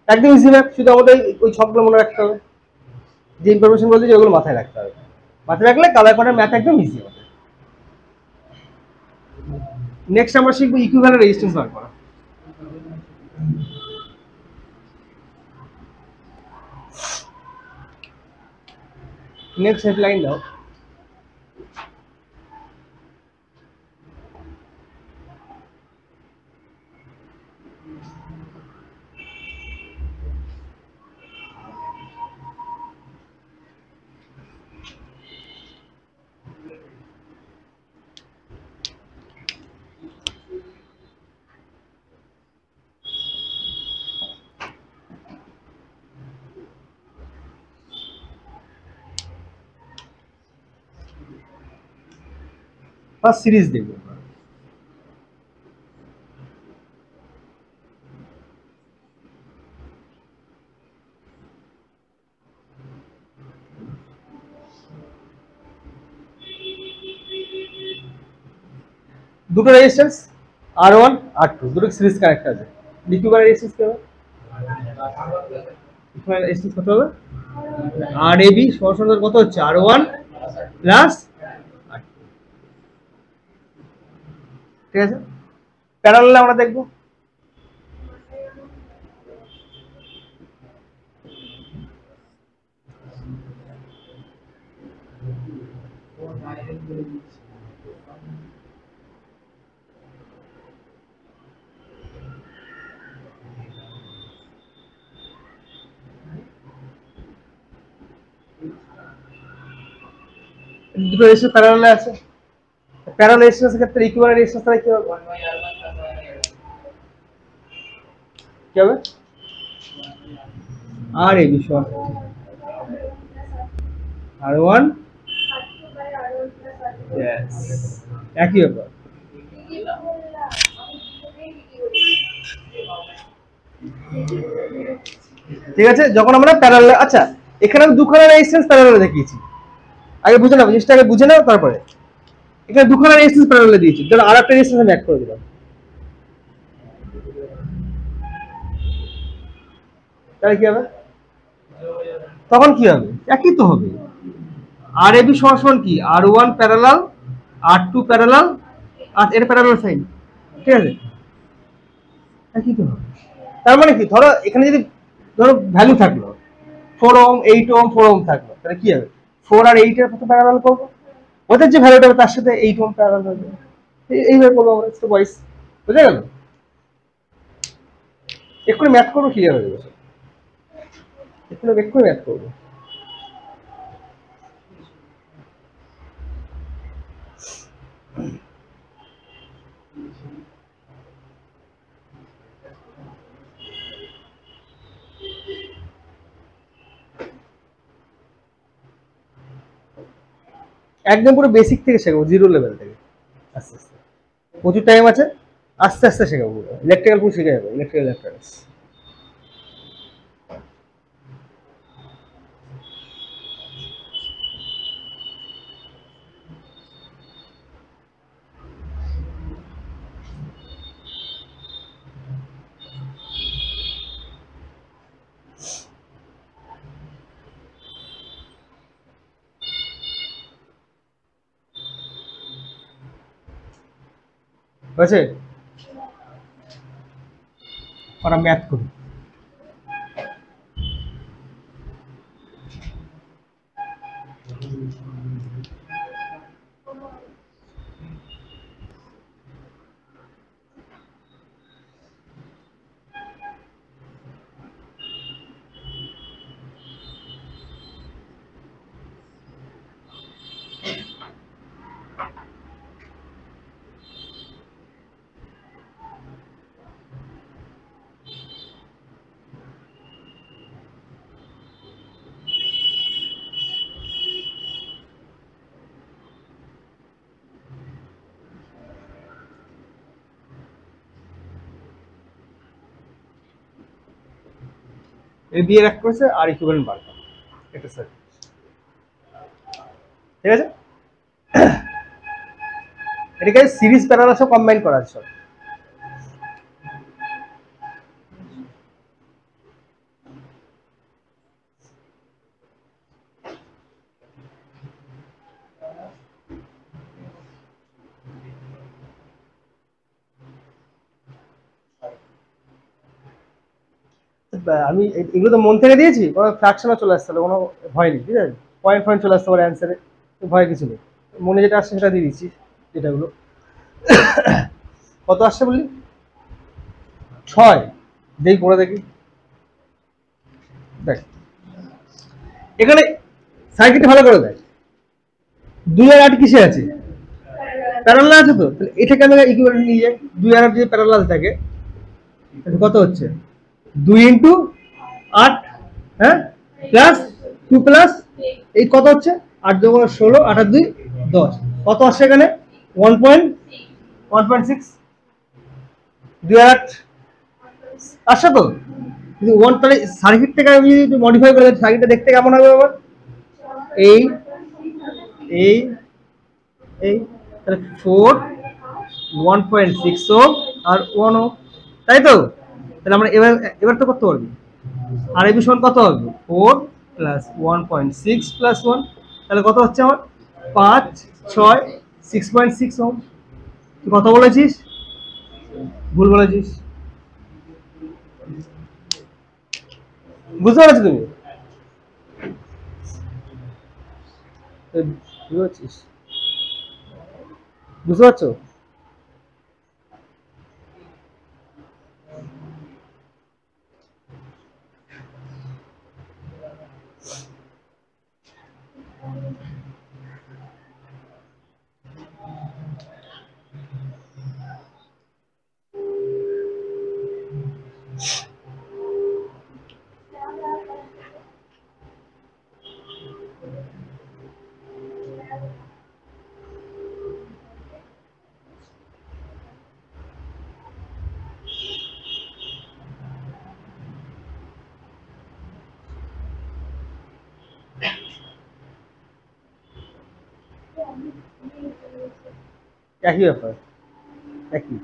একদম ইজি ম্যাথ, শুধু আমাদের ওই ছকগুলো মনে রাখতে হবে, যে ইনফরমেশন বলছি ওগুলো মাথায় রাখতে হবে, মাথায় রাখলে কালার কোডের ম্যাথ একদম ইজি হবে। নেক্সট আমরা শিখবো ইকুইভ্যালেন্ট রেজিস্ট্যান্স বার করা। নেক্সট হেডলাইন দাও। ফার্স্ট সিরিজ দেখবো। দুটো রেজিস্ট্যান্স R1 R2 দুটো সিরিজ কানেক্ট আছে, ইকুইভ্যালেন্ট রেজিস্ট্যান্স কি হবে? ইকুইভ্যালেন্ট রেজিস্ট্যান্স কত হবে? RAB সমান কত হচ্ছে R1 প্লাস R2, ঠিক আছে? প্যারালাল আমরা দেখবো, দুটো রেজিস্ট্যান্স প্যারালালে আছে, প্যারালাল রেজিস্ট্যান্সের ক্ষেত্রে ইকুইভ্যালেন্ট রেজিস্ট্যান্স তাহলে কি হবে? কি হবে? RAB সমান R1, yes, একই ব্যাপার। ঠিক আছে, যখন আমরা প্যারালাল, আচ্ছা এখানে আমি দুখানা রেজিস্ট্যান্স প্যারালালে দেখিয়েছি, আগে বুঝে নাও জিনিসটা, আগে বুঝে নাও তারপরে। এখানে দুখানা রেজিস্ট্যান্স প্যারালালে দিয়েছি, ধরো আরেকটা রেজিস্ট্যান্স আমি অ্যাড করে দিলাম, তাহলে কি হবে? তখন কি হবে? একই তো হবে। RAB সমান কি R1 প্যারালাল R2 প্যারালাল আর এর প্যারালাল সাইন, ঠিক আছে? একই তো হবে। তার মানে কি, ধরো এখানে যদি ধরো ভ্যালু থাকলো 4 ওহম 8 ওহম 4 ওহম থাকলো, তাহলে কি হবে? 4 আর 8 এর কত প্যারালাল করবো, ওদের যে ভ্যালুটা হবে তার সাথে 8 ওহম প্যারালাল হবে, এইভাবে করবো আমরা স্টেপ ওয়াইজ, বুঝে গেল? এক্ষুনি ম্যাথ করবো, ক্লিয়ার হয়ে যাবে, এক্ষুনি ম্যাথ করবো। একদম পুরো বেসিক থেকে শেখাবো, জিরো লেভেল থেকে, আস্তে আস্তে, প্রচুর টাইম আছে, আস্তে আস্তে শেখাবো, ইলেকট্রিক্যাল পুরো শিখে যাবে, ইলেকট্রিক্যাল ইলেকট্রনিক্স। হয়েছে? আমরা ম্যাথ করি। এই দিয়ে এক করেছে আর ইকুইভ্যালেন্ট বার করো এটা স্যার, ঠিক আছে। এটাকে সিরিজ প্যারালাল সব কম্বাইন করা আছে সব। আমি এগুলো তো মন থেকে দিয়েছি, কোনো ফ্র্যাকশনও চলে আসতে পারে, কোনো ভয় নেই, ঠিক আছে। পয়েন্ট পয়েন্ট চলে আসতে পারে অ্যান্সারে, ভয় কিছু নেই। মনে যেটা আসছে সেটা দিয়ে দিচ্ছি, যেটাগুলো। কত আসছে বললি? 6। যেই করে দেখি, দেখ এখানে সার্কিট ভালো করে দেখ। 2 আর 8 কিসে আছে? প্যারালাল আছে তো, তাহলে এটাকে আমি ইকুইভ্যালেন্ট নিয়ে যাই। 2 আর 8 যদি প্যারালাল থাকে কত হচ্ছে? 2 ইন্টু 8, হ্যাঁ, প্লাস 2 প্লাস এই কত হচ্ছে? 8 2 16, 8 আর 2 10। কত আসছে এখানে? 1.6। 2 আর 8 আসছে তো। কিন্তু 1, তাহলে সার্কিটটাকে আমি যদি মডিফাই করে দিই, সার্কিটটা দেখতে কেমন হবে আবার? এই এই এই তাহলে 4 1.6 ওহম আর 1 ওহম, তাই তো। তাহলে আমরা এবার এবার তো করতে পারবি। আর এই বিষয় কত হবে? 4 প্লাস 1.6 প্লাস 1, তাহলে কত হচ্ছে আমার? 5 6 6.6 ওহম। তুই কত বলেছিস? ভুল বলেছিস, বুঝতে পারছো তুমি? বুঝতে পারছো? একই ব্যাপার, একই।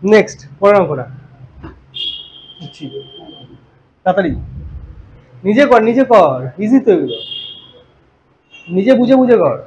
নেক্সট পরের অঙ্কটা তাড়াতাড়ি নিজে কর, নিজে কর, ইজি তো এগুলো, নিজে বুঝে বুঝে কর।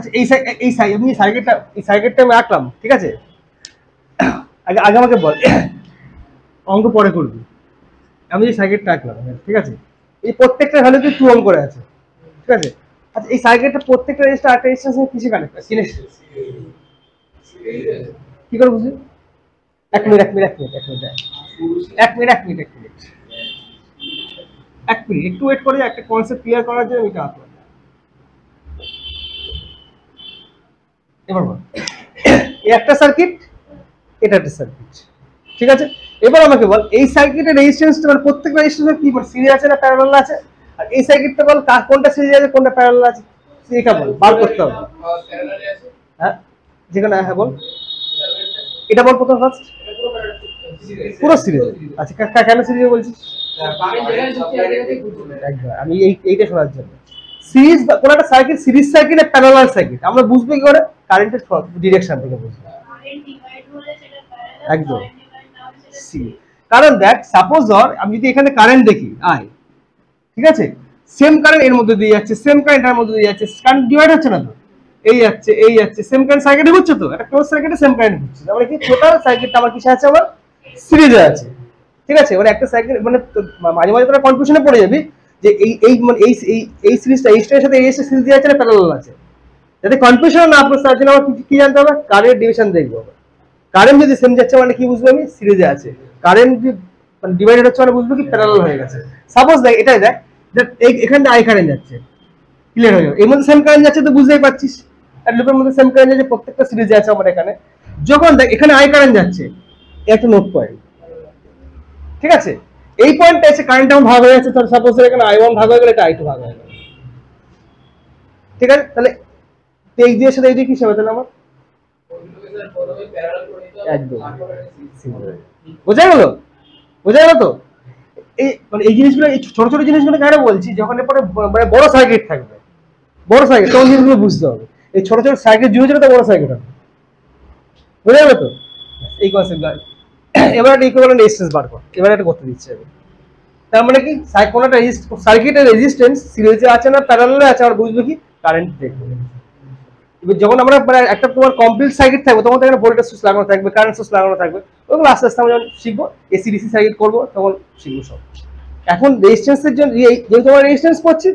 আচ্ছা আমি সার্কিটটা আমি রাখলাম, ঠিক আছে। আগে আগে আমাকে বল, অঙ্ক পরে করবি। আমি এই সার্কিটটা রাখলাম, ঠিক আছে। এই প্রত্যেকটা ভ্যালু কি 2 ওহম করে আছে, ঠিক আছে। আচ্ছা এই সার্কিটটা প্রত্যেকটা রেজিস্টার আরেকটা রেজিস্ট্যান্স কিসে কানেক্ট কিনে কি করে বুঝলি? এক মিনিট এক মিনিট এক মিনিট এক মিনিট এক মিনিট এক মিনিট এক মিনিট এক মিনিট একটু ওয়েট করে, একটা কনসেপ্ট ক্লিয়ার করার জন্য এটা আসলো। এবার বল, এই একটা সার্কিট, এটা একটা সার্কিট, ঠিক আছে। এবার আমাকে বল এই সার্কিটের রেজিস্ট্যান্সটা মানে প্রত্যেকটা রেজিস্ট্যান্স কি বল, সিরিজ আছে না প্যারালাল আছে? আর এই সার্কিটটা বল কোনটা সিরিজ আছে কোনটা প্যারালাল আছে, এটা বল, বার করতে হবে। প্যারালালে আছে, হ্যাঁ যেখানে, হ্যাঁ বল, এটা বল প্রথম ফার্স্ট। এটা পুরো সিরিজ। আচ্ছা কেন সিরিজ বলছিস? কারেন্ট যেখানে ঢুকছে এই জায়গাতেই ঘুরছে। একবার আমি এইটা শোনার জন্য, সিরিজ বা কোন একটা circuit series circuit are parallel circuit আমরা বুঝবো কি করে? কারেন্টের ডিরেকশন থেকে বুঝবো। একদম কারণ দেখ সাপোজ ধর আমি যদি এখানে কারেন্ট দেখি আই, ঠিক আছে, সেম কারেন্ট এর মধ্যে দিয়ে যাচ্ছে, সেম কারেন্ট এর মধ্যে দিয়ে যাচ্ছে, কারেন্ট ডিভাইড হচ্ছে না তো, এই যাচ্ছে সেম কারেন্ট সার্কিটে ঘুরছে তো, একটা ক্লোজ সার্কিটে সেম কারেন্ট ঘুরছে, তাহলে কি টোটাল সার্কিটটা আমার কিসে আছে? আমার সিরিজে আছে, ঠিক আছে। মানে একটা সার্কিট মানে মাঝে মাঝে তোরা কনফিউশনে পড়ে যাবি যে এই মানে এই সিরিজটা এই স্টারের সাথে এই সিরিজ দিয়ে আছে না প্যারালাল আছে, যাতে কনফিউশন না আপনার তার জন্য আমার কি জানতে হবে? কারেন্ট ডিভিশন দেখবো। কারেন্ট যদি সেম যাচ্ছে মানে কি বুঝবো আমি? সিরিজে আছে। কারেন্ট মানে ডিভাইডেড হচ্ছে মানে বুঝবো কি প্যারালাল হয়ে গেছে। সাপোজ দেখ এটাই দেখ, এখানে আই কারেন্ট যাচ্ছে, ক্লিয়ার হয়ে যাবে। এর মধ্যে সেম কারেন্ট যাচ্ছে তো বুঝতেই পারছিস, আর লুপের মধ্যে সেম কারেন্ট যাচ্ছে, প্রত্যেকটা সিরিজে আছে আমার এখানে। যখন দেখ এখানে আই কারেন্ট যাচ্ছে, একটা নোট পয়েন্ট, ঠিক আছে। এই পয়েন্টটা এসে কারেন্ট আমার ভাগ হয়ে যাচ্ছে, তাহলে সাপোজ এখানে i1 ভাগ হয়ে গেলে এটা i2 ভাগ হয়ে গেল, ঠিক আছে। তাহলে এই দিয়ে সাথে এই দিয়ে কি হবে তাহলে আমার? ওগুলোকে স্যার প্রথমে প্যারালাল করে দিতে হবে, একদম তারপরে বোঝা গেল, বোঝা গেল তো। এই মানে এই জিনিসগুলো, এই ছোট ছোট জিনিসগুলো কেন বলছি, যখন এরপরে মানে বড় সার্কিট থাকবে, বড় সার্কিট তখন জিনিসগুলো বুঝতে হবে। এই ছোট ছোট সার্কিট জুড়ে জুড়ে তো বড় সার্কিট হবে, বোঝা গেল তো। এই কনসেপ্ট। এবার একটা ইকুইভ্যালেন্ট রেজিস্ট্যান্স বার কর, এবার এটা করতে দিচ্ছে আমি। তার মানে কি কোন একটা সার্কিটের রেজিস্ট্যান্স সিরিজে আছে না প্যারালালে আছে, আর বুঝবো কি? কারেন্ট দেখবো। এবার যখন আমরা মানে একটা তোমার কমপ্লিট সার্কিট থাকবে, তখন এখানে ভোল্টেজ সোর্স লাগানো থাকবে, কারেন্ট সোর্স লাগানো থাকবে, ওগুলো আস্তে আস্তে আমরা যখন শিখবো এসি ডিসি সার্কিট করবো তখন শিখবো সব। এখন রেজিস্ট্যান্সের জন্য যেহেতু আমরা রেজিস্ট্যান্স করছি,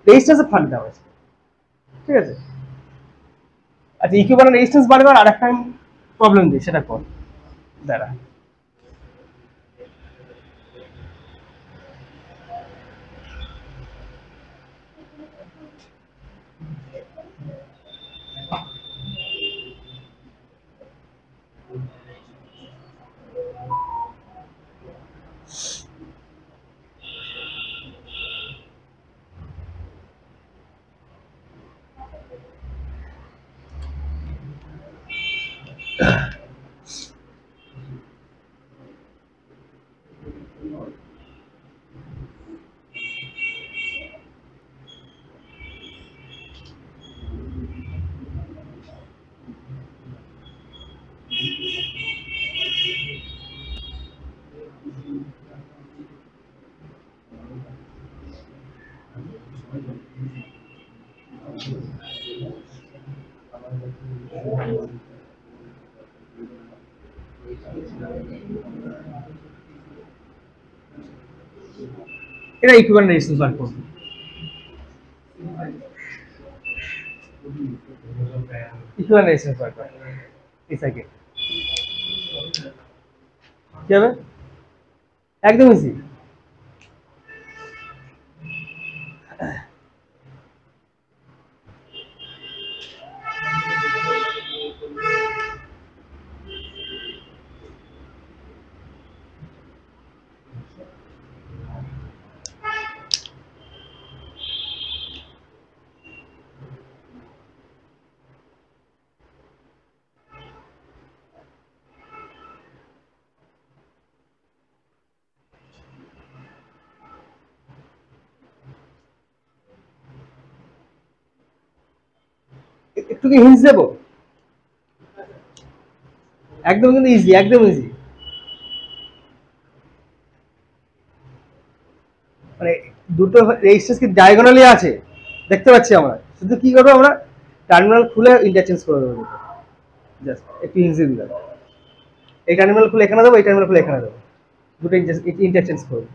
রেজিস্ট্যান্সে ফান্ড দেওয়া হয়েছে, ঠিক আছে। আচ্ছা ইকুইভ্যালেন্ট রেজিস্ট্যান্স বার করার আরেকটা প্রবলেম দিই, সেটা কর দাঁড়া। এটা ইকুইভ্যালেন্ট রেজিস্ট্যান্স বার করব। ইকুইভ্যালেন্ট রেজিস্ট্যান্স বার করব এই সার্কিট কি হবে? একদম ইজি। একটু কি হিন্টস দেবো? একদম কিন্তু ইজি, একদম ইজি। মানে দুটো রেজিস্ট্যান্স কি ডায়াগোনালি আছে দেখতে পাচ্ছি আমরা, শুধু কি করবো আমরা টার্মিনাল খুলে ইন্টারচেঞ্জ করে দেবো, জাস্ট একটু হিংসে দিলাম। এই টার্মিনাল খুলে এখানে দেবো, এই টার্মিনাল খুলে এখানে দেবো, দুটো ইন্টারচেঞ্জ করবো।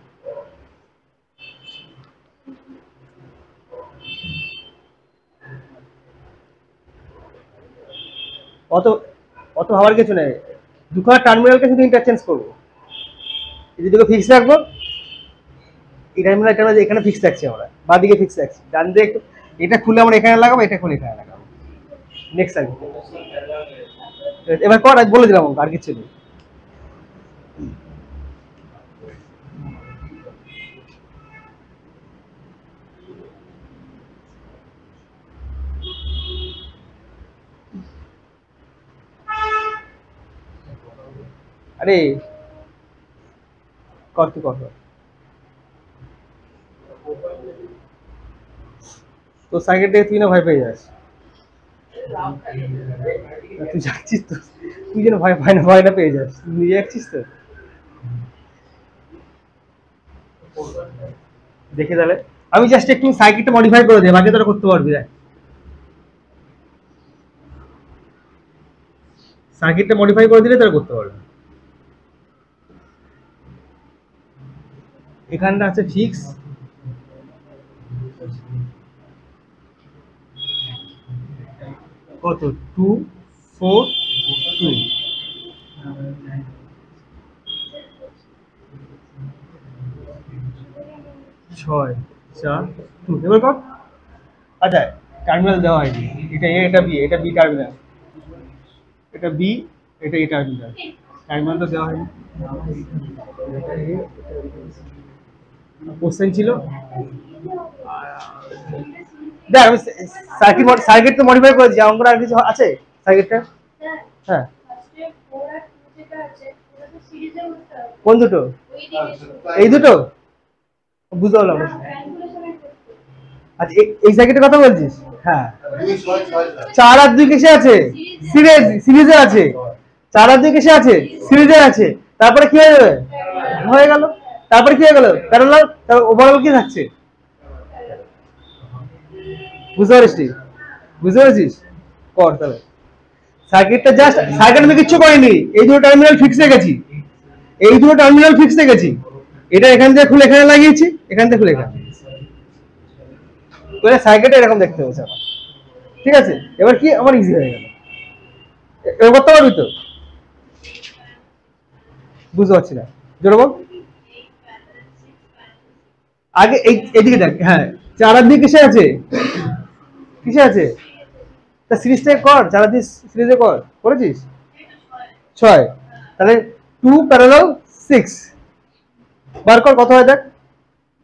অত অত ভাবার কিছু নেই, দুখানা টার্মিনালকে শুধু ইন্টারচেঞ্জ করবো। এই দুটো ফিক্স রাখবো, এই টার্মিনাল এখানে ফিক্স রাখছি আমরা, বাঁ দিকে ফিক্স রাখছি, ডান দিকে এটা খুলে আমরা এখানে লাগাবো, এটা খুলে এখানে লাগাবো। নেক্সট সার্কিট এবার কর, আজ বলে দিলাম আর কিছু নেই। আরে কর তুই কর, তো সার্কিট থেকে তুই না ভয় পেয়ে যাস, তুই যাচ্ছিস তো, তুই যেন ভয় না পেয়ে যাস, তুই নিজে যাচ্ছিস তো। দেখে তাহলে আমি জাস্ট একটু সার্কিটটা মডিফাই করে দিই, বাকি তোরা করতে পারবি। দেখ সার্কিটটা মডিফাই করে দিলে তারা করতে পারবে। এখানটা আছে ফিক্স, কত 2 4 2, 6 4 2। এবার কর। আচ্ছা টার্মিনাল দেওয়া হয়নি, এটা এ এটা বি, এটা বি টার্মিনাল, এটা বি, এটা এ টার্মিনাল, টার্মিনাল তো দেওয়া হয়নি। কোশ্চেন ছিল দেখ, আমি সার্কিট তো মডিফাই করেছি, অঙ্কটা আর কিছু আছে সার্কিটটা? হ্যাঁ কোন দুটো? এই দুটো বুঝতে পারলাম। আচ্ছা এই সার্কিটের কথা বলছিস? হ্যাঁ 4 আর 2 কিসে আছে? সিরিজে আছে। 4 আর 2 কিসে আছে? সিরিজে আছে। তারপরে কি হয়ে যাবে? হয়ে গেল। তারপরে কি হয়ে গেল? প্যারালাল, তারপর ওভারঅল কি থাকছে? বুঝতে পারছিস? বুঝতে পারছিস? কর তাহলে সার্কিটটা, জাস্ট সার্কিট আমি কিচ্ছু করিনি, এই দুটো টার্মিনাল ফিক্স রেখেছি, এই দুটো টার্মিনাল ফিক্স রেখেছি, এটা এখান থেকে খুলে এখানে লাগিয়েছি, এখান থেকে খুলে এখানে, তাহলে সার্কিটটা এরকম দেখতে হয়েছে আমার। ঠিক আছে, এবার কি আমার ইজি হয়ে গেল, এবার করতে পারবি তো? বুঝতে পারছি না, জোরে বল। আগে এইদিকে দেখ, হ্যাঁ 4 আর 2 কিসে আছে? কিসে আছে? তা সিরিজটা কর, 4 আর 2 সিরিজে কর, করেছিস? 6, তাহলে 2 প্যারালাল 6 বার কর, কত হয় দেখ।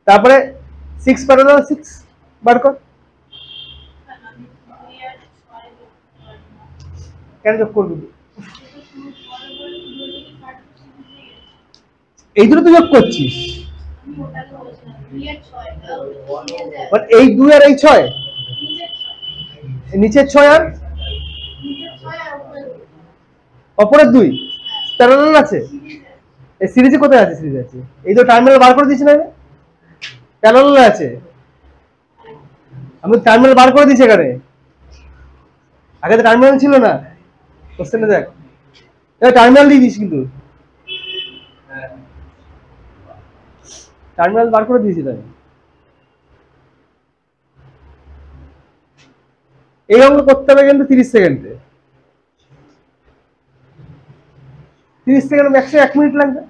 তারপরে 6 প্যারালাল 6 বার কর। কেন যোগ করবি? এই দুটো তুই যোগ করছিস, এই 2 আর এই 6, নিচের 6 আর অপরের 2 প্যারালাল আছে। এই সিরিজে কোথায় আছে? সিরিজ আছে, এই তো টার্মিনাল বার করে দিয়েছি না, প্যারালাল আছে, আমি টার্মিনাল বার করে দিয়েছি এখানে, আগে তো টার্মিনাল ছিল না। কোশ্চেনে দেখ, টার্মিনাল দিয়ে দিস, কিন্তু টার্মিনাল বার করে দিয়েছি তাই। এই অঙ্ক করতে হবে কিন্তু 30 সেকেন্ডে, 30 সেকেন্ড ম্যাক্সিমাম 1 মিনিট লাগবে।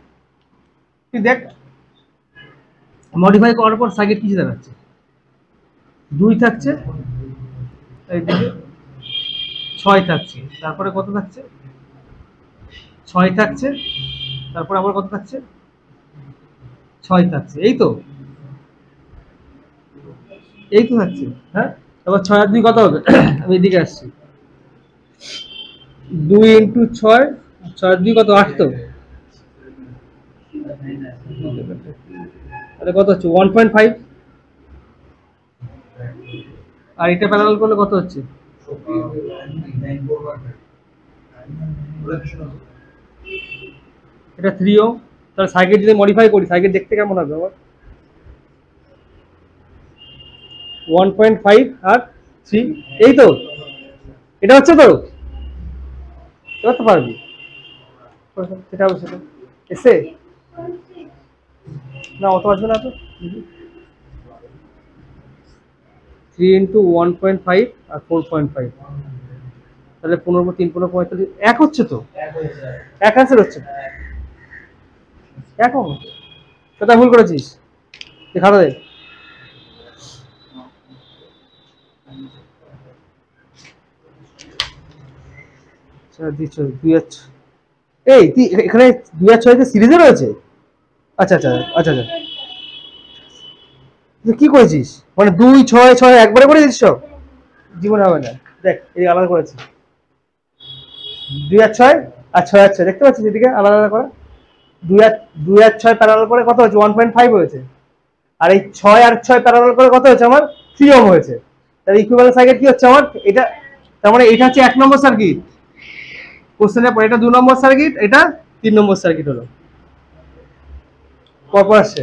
তুই দেখ মডিফাই করার পর সার্কিট কিছু দেখাচ্ছে, 2 থাকছে, এইদিকে 6 থাকছে, তারপরে কত থাকছে? 6 থাকছে, তারপরে আবার কত থাকছে? 6 থাকছে, এই তো থাকছে। হ্যাঁ, তারপর 6 আর 2 কত হবে? আমি এদিকে আসছি, 2 ইন্টু 6, 6 আর 2 কত? 8 তো, তাহলে কত হচ্ছে? 1.5। আর এটা প্যারালাল করলে কত হচ্ছে? এটা 3 ওহম। তাহলে সার্কিট যদি মডিফাই করি, সার্কিট দেখতে কেমন হবে আমার? 1.5 আর 3, এই তো এটা হচ্ছে তো, এবার তো পারবি। সেটা হবে সেটা এসে না, অত আসবে না তো। 3 × 1.5 আর 4.5, তাহলে 15 3 × 15 = 45, এক হচ্ছে তো, এক অ্যান্সার হচ্ছে, এক হবে। সেটা ভুল করেছিস, দেখা দে। দিচ্ছ 2 আর 6, এই তুই এখানে 2 আর 6 সিরিজে রয়েছে। আচ্ছা আচ্ছা আচ্ছা আচ্ছা, তুই কি করেছিস, মানে 2 6 6 একবারে করে দিচ্ছ, জীবনে হবে না। দেখ এই আলাদা করেছি, 2 আর 6 আর 6 আর 6 দেখতে পাচ্ছিস এদিকে আলাদা আলাদা করে, 2 আর 6 প্যারালাল করে কত হচ্ছে 1.5 হয়েছে, আর এই 6 আর 6 প্যারালাল করে কত হচ্ছে আমার 3 ওহম হয়েছে। তার ইকুইভ্যালেন্ট সার্কিট কি হচ্ছে আমার এটা, তার মানে এটা হচ্ছে 1 নম্বর সার্কিট কোশ্চেনের পর, এটা 2 নম্বর সার্কিট, এটা 3 নম্বর সার্কিট হলো, পরপর আসছে,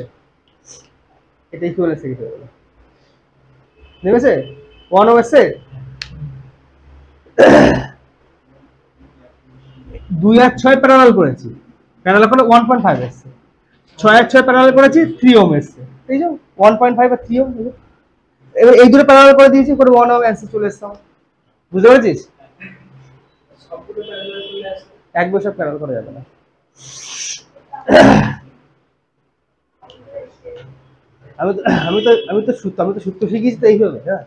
এটা ইকুইভ্যালেন্ট সার্কিট হয়ে গেল। নেমেছে 1 ওহম এসছে, 2 আর 6 প্যারালাল করেছি, প্যারালাল করে 1.5 এসছে, 6 আর 6 প্যারালাল করেছি 3 ওহম এসছে, এই যে 1.5 আর 3 ওহম, এবার এই দুটো প্যারালাল করে দিয়েছি, করে 1 ওহম অ্যান্সার চলে এসছে আমার। বুঝতে পেরেছিস? সবগুলো প্যারালাল করলে আসে। এক বছর প্যারালাল করা যাবে না। আমি তো সূত্র শিখিয়েছি তো এইভাবে, হ্যাঁ,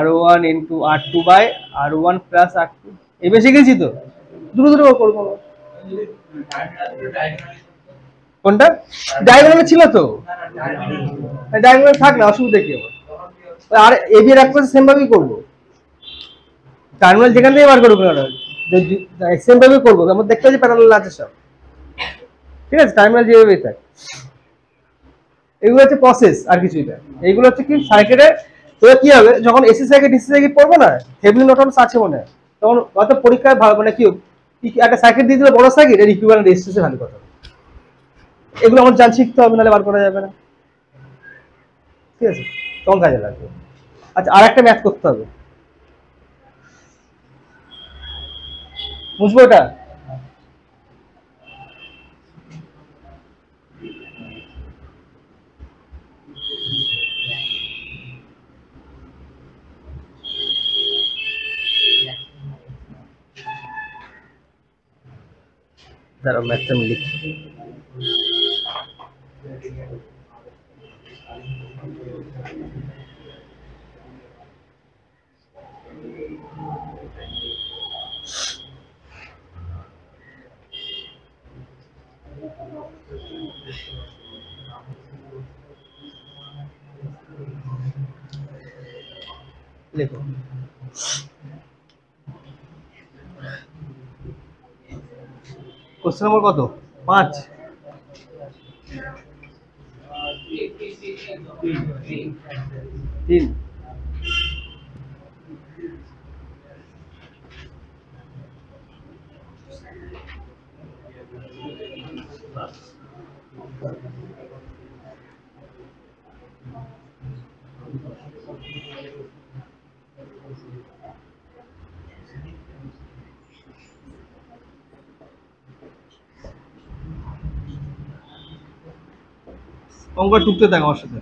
R1 × R2/R1 + R2, এইভাবে শিখেছি তো, দুটো দুটো করবো। কোনটা ডায়াগোনালে ছিল তো, ডায়াগোনাল থাক না, অসুবিধা কি হবে, আর এবি এর এক পাশে সেম ভাবেই করবো, টার্মিনাল যেখান থেকে বার করবো না সেম ভাবেই করবো, আমার দেখতে পাচ্ছি প্যারালাল আছে সব, ঠিক আছে, টার্মিনাল যেভাবেই থাক। এগুলো হচ্ছে প্রসেস, আর কিছুই না। এইগুলো হচ্ছে কি সার্কিটে, তো কি হবে যখন এসি সার্কিট ডিসি সার্কিট পড়বো না, থেভেনিন নর্টন আছে মনে হয়, তখন হয়তো পরীক্ষায় ভালো, মানে কি একটা সার্কিট দিয়ে দিলে বড় সার্কিট, এর ইকুইভ্যালেন্ট রেজিস্ট্যান্সে ভ্যালু কত, এগুলো আমার জান শিখতে হবে, নাহলে বার করা যাবে না, ঠিক আছে, তখন কাজে লাগবে। আচ্ছা, আর একটা ম্যাথ করতে হবে, বুঝবো এটা? দাঁড়াও ম্যাথটা আমি লিখি। লেখো, কোশ্চেন নম্বর কত, 5? 3। অঙ্ক টুকতে থাক আমার সাথে।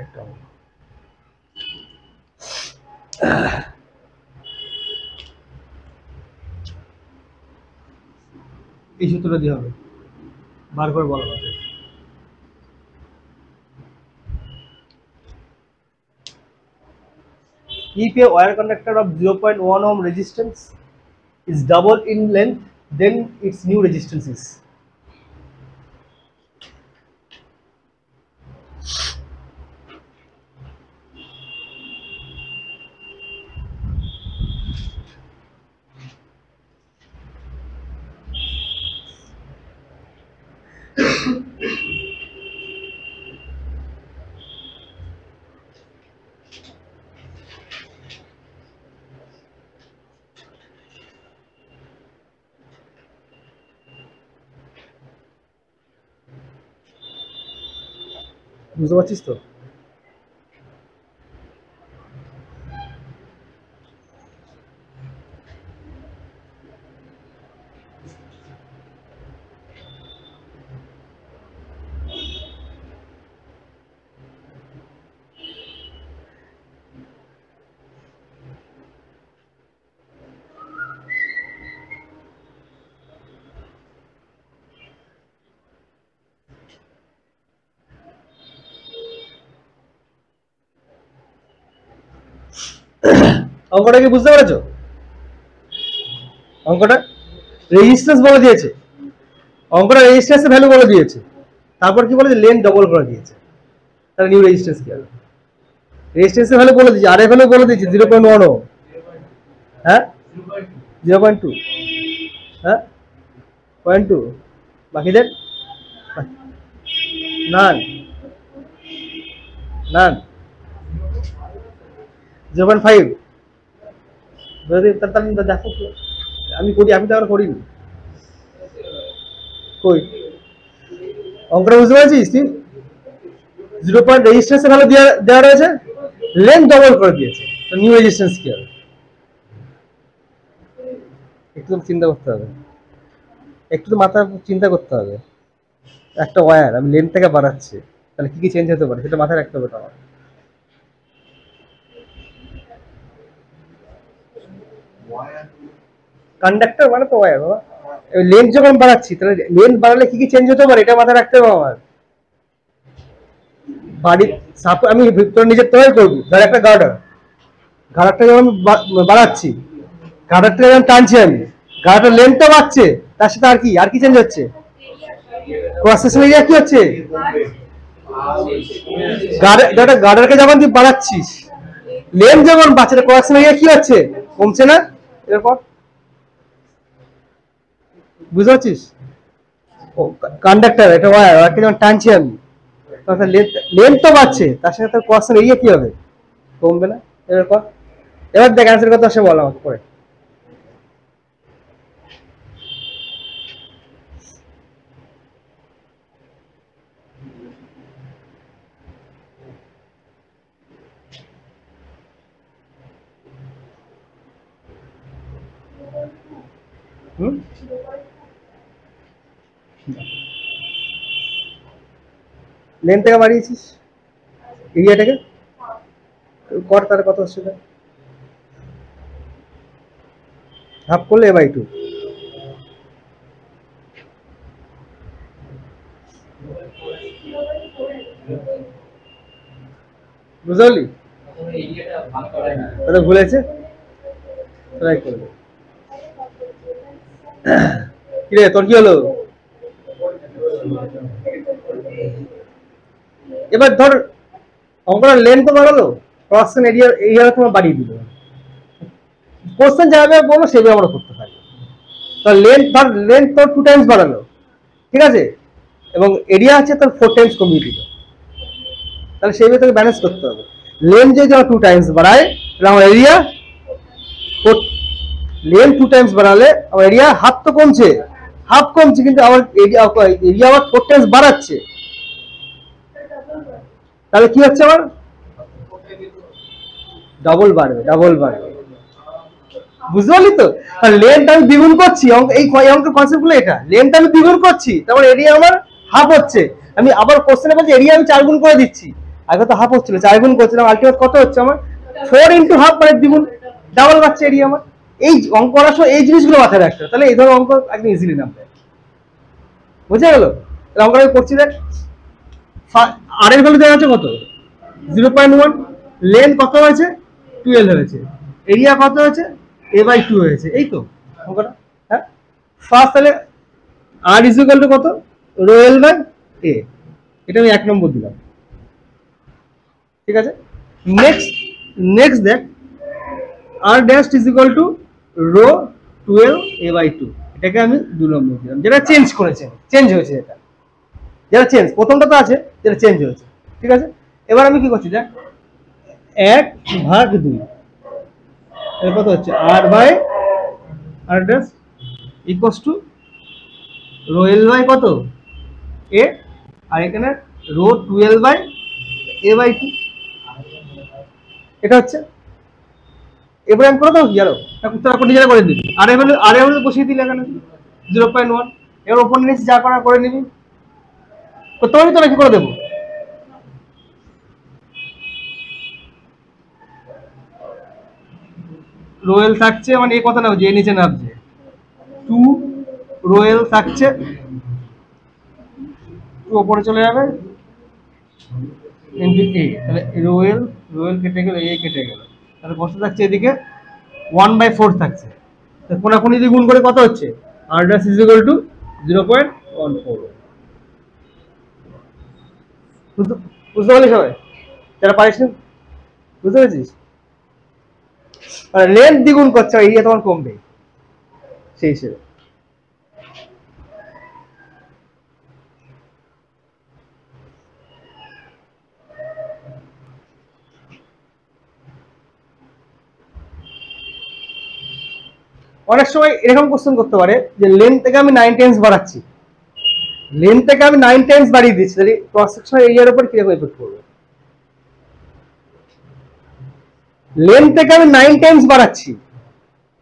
একটা অঙ্ক। এই সূত্রটা দিয়ে হবে, বার করে বলা হবে। if a wire conductor of 0.1 ohm resistance is double in length, then its new resistance is. বুঝতে পারছিস তো? অঙ্কটা কি বুঝতে পেরেছো? অঙ্কটা রেজিস্ট্যান্স বলে দিয়েছে, অঙ্কটা রেজিস্ট্যান্সের ভ্যালু বলে দিয়েছে, তারপর কি বলেছে লেন্থ ডবল করে দিয়েছে, তাহলে নিউ রেজিস্ট্যান্স কি হবে? রেজিস্ট্যান্সের ভ্যালু বলে দিয়েছে, আর এর ভ্যালু বলে দিয়েছে 0.1 ওহম, হ্যাঁ 0.2, হ্যাঁ 0.2, বাকিদের নান নান 0.5, তাহলে দেখো আমি করি, আমি তো আর করিনি কই অঙ্কটা বুঝতে পারছিস তুই? 0. রেজিস্ট্যান্সের ভ্যালু দেওয়া রয়েছে, লেন্থ ডবল করে দিয়েছে, তো নিউ রেজিস্ট্যান্স কি হবে? একটু চিন্তা করতে হবে, একটু তো মাথা চিন্তা করতে হবে। একটা ওয়্যার আমি লেন্থটাকে বাড়াচ্ছি, তাহলে কি কি চেঞ্জ হতে পারে সেটা মাথায় রাখতে হবে তো আমার। কন্ডাক্টর মানে তো ওয়্যার বাবা, লেন্থ যখন বাড়াচ্ছি তাহলে লেন্থ বাড়ালে কি কি চেঞ্জ হতে পারে এটা মাথায় রাখতে হবে আমার। বাড়ি আমি তোর নিজের তৈরি করবি, ধর একটা গার্ডারটা যখন বাড়াচ্ছি, গার্ডারটা যখন টানছি আমি, গার্ডারটার লেন্থটা বাড়ছে, তার সাথে আর কি চেঞ্জ হচ্ছে? ক্রস সেকশন এরিয়া কি হচ্ছে? গার্ডারকে যখন তুই বাড়াচ্ছিস, লেন্থ যখন বাড়ছে, ক্রস সেকশন এরিয়া কি হচ্ছে? কমছে না? এরপর বুঝতে পারছিস? ও কন্ডাক্টর, এটা ওয়্যারকে যখন টানছি আমি, তখন লেন্থ তো বাড়ছে, তার সাথে তার ক্রস সেকশন এরিয়া কি হবে? কমবে না? এরপর এবার দেখ অ্যান্সার কথা সে বলা আমাকে পরে। লেন্থটাকে বাড়িয়েছিস, এরিয়াটাকে কর, তার কত হচ্ছে? হাফ করলে a/2, বুঝলি? ভুলেছে ট্রাই করবে। কিরে তোর কি হলো? এবার ধর অঙ্কটার লেন্থ বাড়ালো, ক্রস সেকশন এরিয়া তোমার বাড়িয়ে দিল, কোশ্চেন যাবে বলো সেভাবে আমরা করতে পারি। তো লেন্থ তোর 2 টাইমস বাড়ালো, ঠিক আছে, এবং এরিয়া আছে তোর 4 টাইমস কমিয়ে দিল, তাহলে সেইভাবে তোকে ব্যালেন্স করতে হবে। লেন্থ যদি আমরা 2 টাইমস বাড়াই, তাহলে আমার এরিয়া, লেন্থ 2 টাইমস বাড়ালে আমার এরিয়া হাফ তো কমছে, হাফ কমছে, কিন্তু আমার এরিয়া আবার 4 টাইমস বাড়াচ্ছে, তাহলে কি হচ্ছে আমার? ডাবল বাড়বে, বুঝতে পারলি তো? লেন্থ আমি দ্বিগুণ করছি, এই অঙ্কের কনসেপ্ট গুলো এটা, লেন্থ আমি দ্বিগুণ করছি, তারপর এরিয়া আমার হাফ হচ্ছে। আমি আবার কোশ্চেনে বলছি এরিয়া আমি 4 গুণ করে দিচ্ছি, আগে তো হাফ হচ্ছিল, 4 গুণ করছিলাম, আলটিমেট কত হচ্ছে আমার? 4 × হাফ মানে দ্বিগুণ, ডাবল বাড়ছে এরিয়া আমার। এই অঙ্ক করার সময় এই জিনিসগুলো মাথায় রাখতে হবে, তাহলে এই ধরনের অঙ্ক একদম ইজিলি নামবে। বুঝে গেল? অঙ্ক আমি করছি, দেখ আর এর ভ্যালু দেওয়া আছে কত? 0.1, লেন্থ কত হয়েছে? 12 হয়েছে, এরিয়া কত হয়েছে a/2 হয়েছে, এই তো অঙ্কটা। হ্যাঁ, ফার্স্ট তাহলে r ইজ ইকুয়াল টু কত, রো এল বাই এ, এটা আমি 1 নম্বর দিলাম। ঠিক আছে, নেক্সট নেক্সট দেখ r dash is equal to rho 12 a/2, এটাকে আমি 2 নম্বর দিলাম, যেটা চেঞ্জ করেছে, চেঞ্জ হয়েছে, যেটা চেঞ্জ, প্রথমটা তো আছে যেটা চেঞ্জ হয়েছে। ঠিক আছে, এবার আমি কি করছি দেখ, 1/2 এর কত হচ্ছে r by r dash equals to rho L by কত এ, আর এখানে রো 12 বাই a/2, এটা হচ্ছে। এবার আমি করে দেবো কি জানো, তোরা নিজেরা করে দিবি, আর এ বসিয়ে দিলে এখানে 0.1, এবার ওপর নিচে যা করা করে নিবি, করতে পারবি তো নাকি করে দেবো? রোয়েল থাকছে মানে এই কথা না যে নিচে নামছে, 2 রোয়েল থাকছে, 2 ওপরে চলে যাবে ইনটু a, তাহলে রোয়েল কেটে গেল, a কেটে গেল, তাহলে কত থাকছে এদিকে 1/4 থাকছে, কোনাকুনি দিয়ে গুণ করে কত হচ্ছে r dash is equal two 0.14। বুঝতে পারলি সবাই যারা পারিস না? বুঝতে পেরেছিস? লেন্থ দ্বিগুণ করছে, এরিয়া তোমার কমবে সেই হিসেবে। অনেক সময় এরকম কোশ্চেন করতে পারে যে লেন্থ থেকে আমি 9 টাইমস বাড়াচ্ছি, লেন্থ থেকে আমি 9 টাইমস বাড়িয়ে দিচ্ছি, তাহলে ক্রস সেকশনাল এরিয়ার উপর কিরকম এফেক্ট করবে? লেন্থ থেকে আমি 9 টাইমস বাড়াচ্ছি,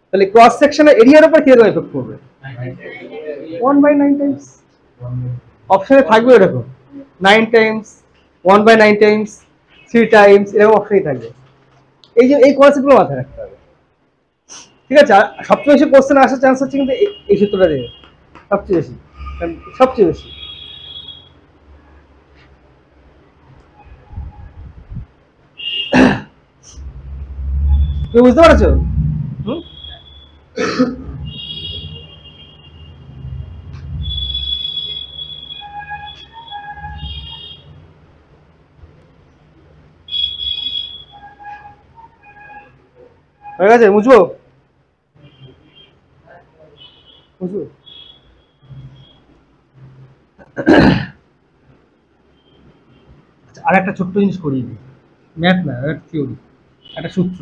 তাহলে ক্রস সেকশনাল এরিয়ার উপর কিরকম এফেক্ট করবে? 1/9 টাইমস। অপশনে থাকবে এরকম 9 টাইমস, 1/9 টাইমস, 3 টাইমস, এরকম অপশনই থাকবে। এই যে এই কনসেপ্টগুলো মাথায় রাখতে হবে। ঠিক আছে, সবচেয়ে বেশি কোশ্চেন আসার চান্স হচ্ছে কিন্তু এই সূত্রটা দিয়ে, সবচেয়ে বেশি, সবচেয়ে বেশি। তুমি বুঝতে পারছো? হয়ে গেছে, বুঝবো বুঝবো। আর একটা ছোট্ট জিনিস করিয়ে দিই, ম্যাথ না, একটা থিওরি, একটা সূত্র।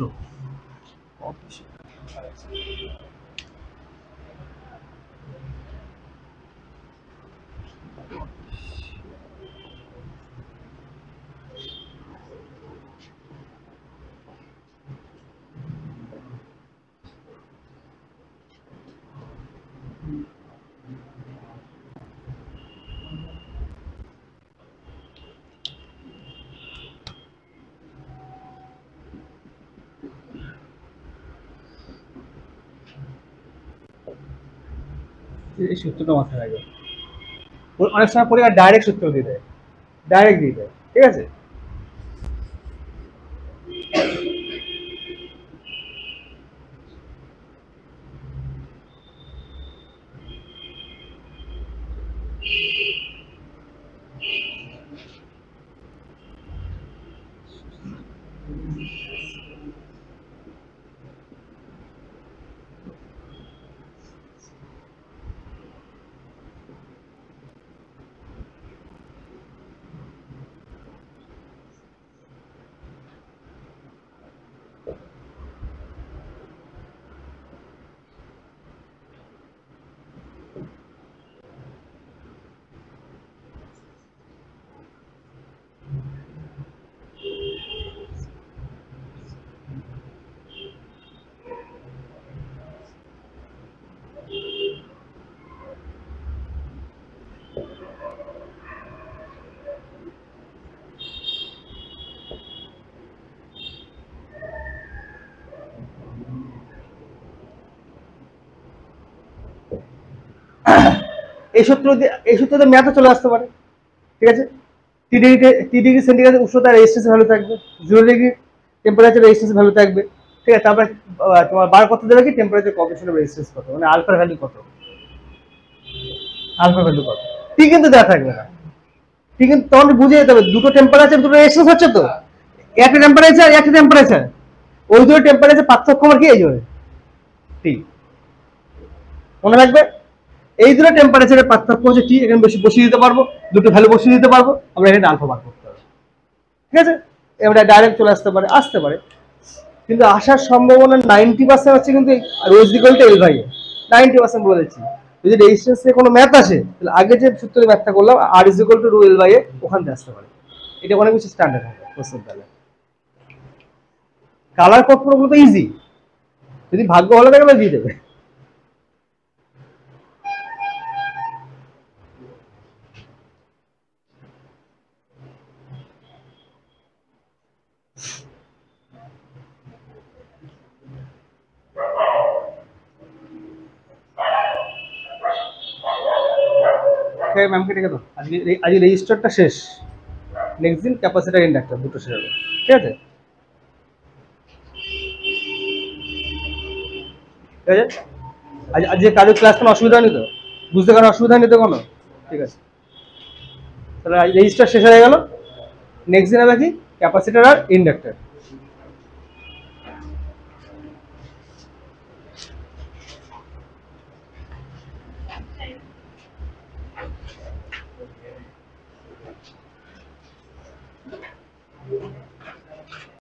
এই সূত্রটা মাথায় রাখবে, অনেক সময় পরীক্ষা ডাইরেক্ট সূত্র দিয়ে দেয়, ডাইরেক্ট দিয়ে দেয়। ঠিক আছে, এই সূত্রতে ম্যাথও চলে আসতে পারে। ঠিক আছে, টি ডিগ্রি সেন্টিগ্রেড উষ্ণতার রেজিস্ট্যান্স ভ্যালু থাকবে, 0 ডিগ্রি টেম্পারেচার রেজিস্ট্যান্স ভ্যালু থাকবে, ঠিক আছে। তারপরে তোমার বার করতে দেবে কি টেম্পারেচার কোএফিসিয়েন্ট অফ রেজিস্ট্যান্স কত, মানে আলফার ভ্যালু কত, আলফা ভ্যালু কত, ঠিক কিন্তু দেওয়া থাকবে না। ঠিক কিন্তু তোমাকে বুঝে যেতে হবে দুটো টেম্পারেচার দুটো রেজিস্ট্যান্স হচ্ছে তো, একটা টেম্পারেচার একটা টেম্পারেচার, ওই দুটো টেম্পারেচার পার্থক্য আমার কি এই যাবে টি, মনে রাখবে এই দুটো টেম্পারেচারের পার্থক্য হচ্ছে টি, এখানে বেশি বসিয়ে দিতে পারবো, দুটো ভ্যালু বসিয়ে দিতে পারবো, আমরা এখানে আলফা বার করতে পারবো, ঠিক আছে। এবারে ডাইরেক্ট চলে আসতে পারে, কিন্তু আসার সম্ভাবনা 90% হচ্ছে কিন্তু rho is equal to l by a, 90% বলে দিচ্ছি। যদি রেজিস্ট্যান্সে কোনো ম্যাথ আসে তাহলে আগে যে সূত্রে ম্যাথটা করলাম r is equal to rho L by a, ওখান থেকে আসতে পারে, এটা অনেক বেশি স্ট্যান্ডার্ড হবে কোশ্চেন। তাহলে কালার কোড পুরো তো ইজি, যদি ভাগ্য ভালো থাকে তাহলে দিয়ে দেবে। ম্যামকে ডেকে দাও, আজকে রেজিস্টারটা শেষ, নেক্সট দিন ক্যাপাসিটর ইন্ডাক্টর দুটো শেষ হবে, ঠিক আছে। ঠিক আছে, আজকে কারোর ক্লাস কোনো অসুবিধা হয়নি তো, বুঝতে কারো অসুবিধা হয়নি তো কোনো, ঠিক আছে। তাহলে আজ রেজিস্টার শেষ হয়ে গেল, নেক্সট দিন হবে কি ক্যাপাসিটর আর ইন্ডাক্টর।